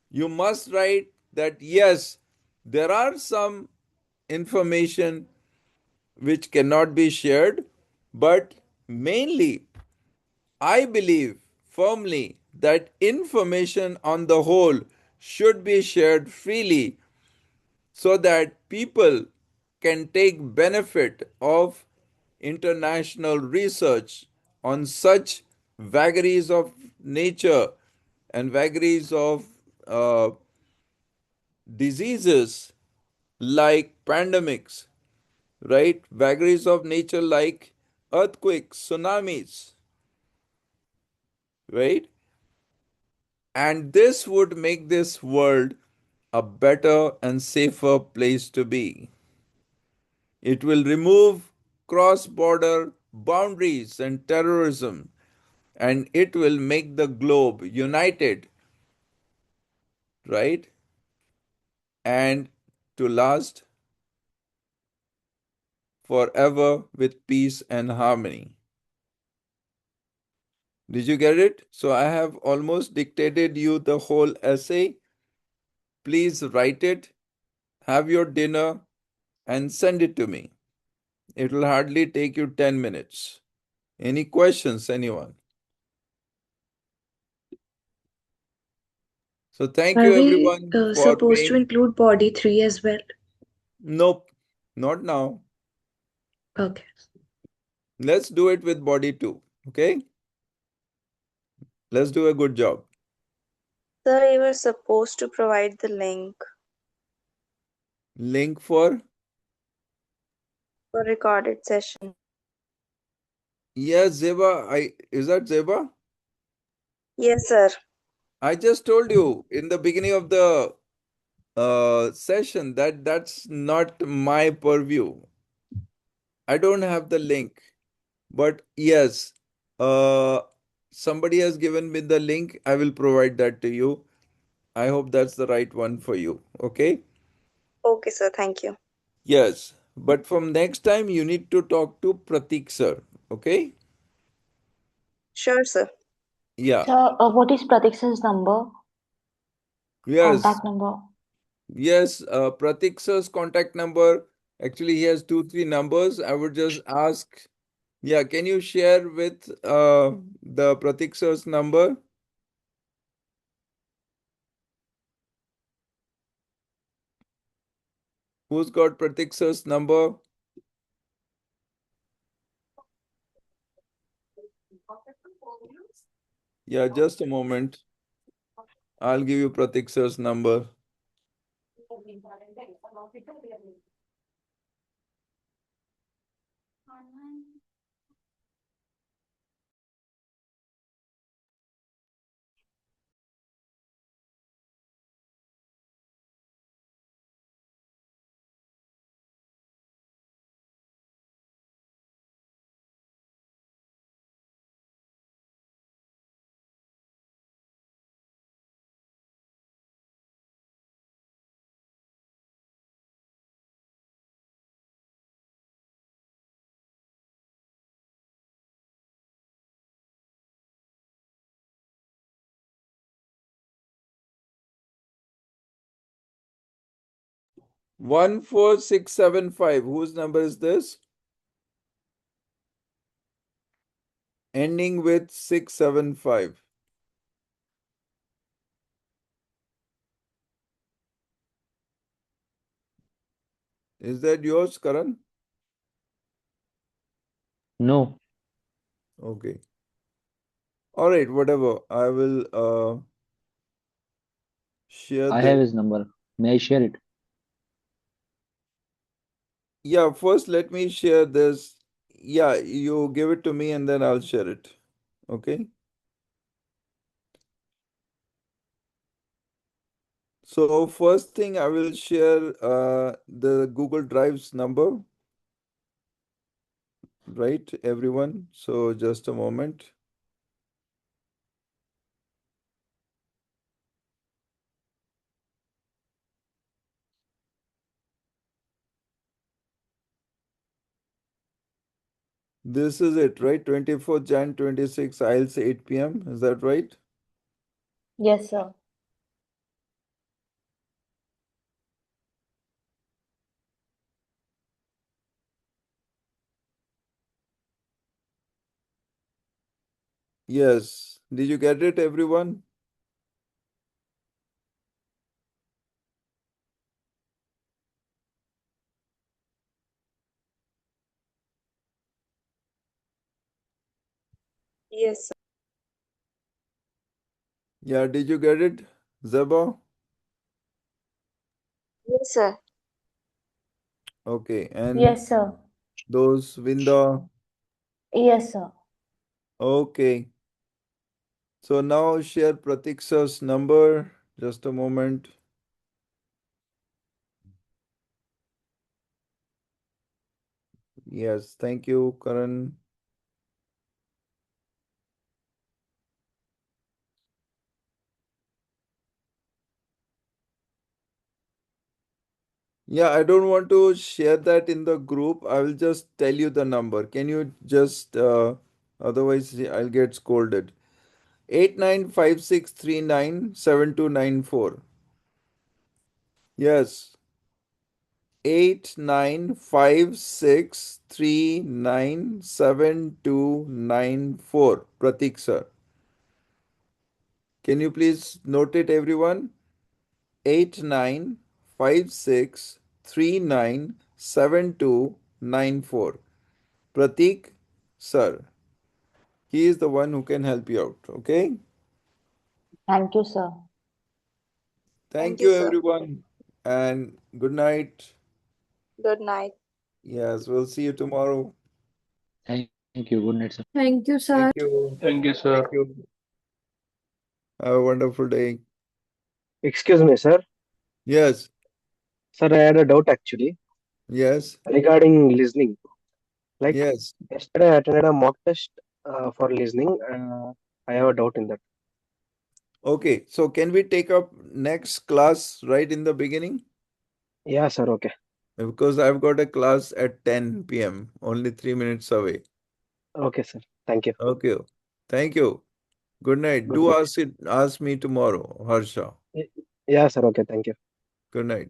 Speaker 1: you must write that yes, there are some information which cannot be shared, but mainly I believe firmly that information on the whole should be shared freely so that people can take benefit of international research on such vagaries of nature and vagaries of uh, diseases like pandemics, right? Vagaries of nature like earthquakes, tsunamis, right? And this would make this world a better and safer place to be. It will remove cross border boundaries and terrorism, and it will make the globe united, right? And to last forever with peace and harmony. Did you get it? So I have almost dictated you the whole essay. Please write it, have your dinner, and send it to me. It will hardly take you 10 minutes. Any questions, anyone? So thank
Speaker 7: Are
Speaker 1: you
Speaker 7: we
Speaker 1: everyone for
Speaker 7: supposed to
Speaker 1: being.
Speaker 7: include body 3 as well?
Speaker 1: Nope, not now.
Speaker 7: Okay.
Speaker 1: Let's do it with body 2. Okay? Let's do a good job.
Speaker 7: Sir, you were supposed to provide the link
Speaker 1: Link for?
Speaker 7: for recorded session.
Speaker 1: Yes, Zeba. Is that Zeba?
Speaker 7: Yes, sir.
Speaker 1: I just told you in the beginning of the session that that's not my purview. I don't have the link. But yes, uh, somebody has given me the link. I will provide that to you. I hope that's the right one for you. Okay?
Speaker 7: Okay, sir. Thank you.
Speaker 1: Yes. But from next time, you need to talk to Pratik sir. Okay?
Speaker 7: Sure, sir.
Speaker 1: Yeah.
Speaker 8: So, what is Pratik's number?
Speaker 1: Yes.
Speaker 8: Contact number?
Speaker 1: Yes. Pratik sir's contact number. Actually, he has two, three numbers. I would just ask. Yeah. Can you share with the Pratik sir's number? Who's got Pratik sir's number? Yeah, just a moment. I'll give you Pratik sir's number. 14675. Whose number is this? Ending with 675. Is that yours, Karan?
Speaker 14: No,
Speaker 1: Okay. All right, whatever. I will share
Speaker 14: I
Speaker 1: this.
Speaker 14: have his number. May I share it?
Speaker 1: Yeah, first let me share this. Yeah, you give it to me and then I'll share it. Okay. So first thing I will share the Google Drive's number, right, everyone? So just a moment. This is it, right? 24 Jan 26 IELTS 8 p.m. Is that right?
Speaker 8: Yes, sir.
Speaker 1: Yes. Did you get it, everyone?
Speaker 7: Yes, sir.
Speaker 1: Yeah, did you get it, Zeba?
Speaker 7: Yes, sir.
Speaker 1: Okay, and
Speaker 8: Yes, sir.
Speaker 1: those Vinda.
Speaker 8: Yes, sir.
Speaker 1: Okay. So now share Pratiksa's number. Just a moment. Yes, thank you, Karan. Yeah, I don't want to share that in the group. I will just tell you the number. Can you just, otherwise I'll get scolded. 8956397294. Yes, 8956397294. Pratik sir. Can you please note it, everyone? 8956397294. Pratik sir. He is the one who can help you out. Okay.
Speaker 8: Thank you, sir.
Speaker 1: Thank
Speaker 7: Thank you,
Speaker 1: you,
Speaker 7: sir.
Speaker 1: everyone. And good night.
Speaker 7: Good night.
Speaker 1: Yes, we'll see you tomorrow.
Speaker 14: Thank you. Good night, sir.
Speaker 12: Thank you, sir.
Speaker 1: Thank you.
Speaker 5: Thank you, sir.
Speaker 1: Thank you. Have a wonderful day.
Speaker 16: Excuse me, sir.
Speaker 1: Yes.
Speaker 16: Sir, I had a doubt actually
Speaker 1: Yes.
Speaker 16: regarding listening. Like
Speaker 1: Yes.
Speaker 16: yesterday, I attended a mock test for listening. I have a doubt in that.
Speaker 1: Okay. So can we take up next class right in the beginning?
Speaker 16: Yeah, sir. Okay.
Speaker 1: Because I've got a class at 10 p.m., only 3 minutes away.
Speaker 16: Okay, sir. Thank you.
Speaker 1: Okay. Thank you. Good night.
Speaker 16: Good
Speaker 1: Do
Speaker 16: night.
Speaker 1: ask me tomorrow, Harsha.
Speaker 16: Yeah, sir. Okay. Thank you.
Speaker 1: Good night.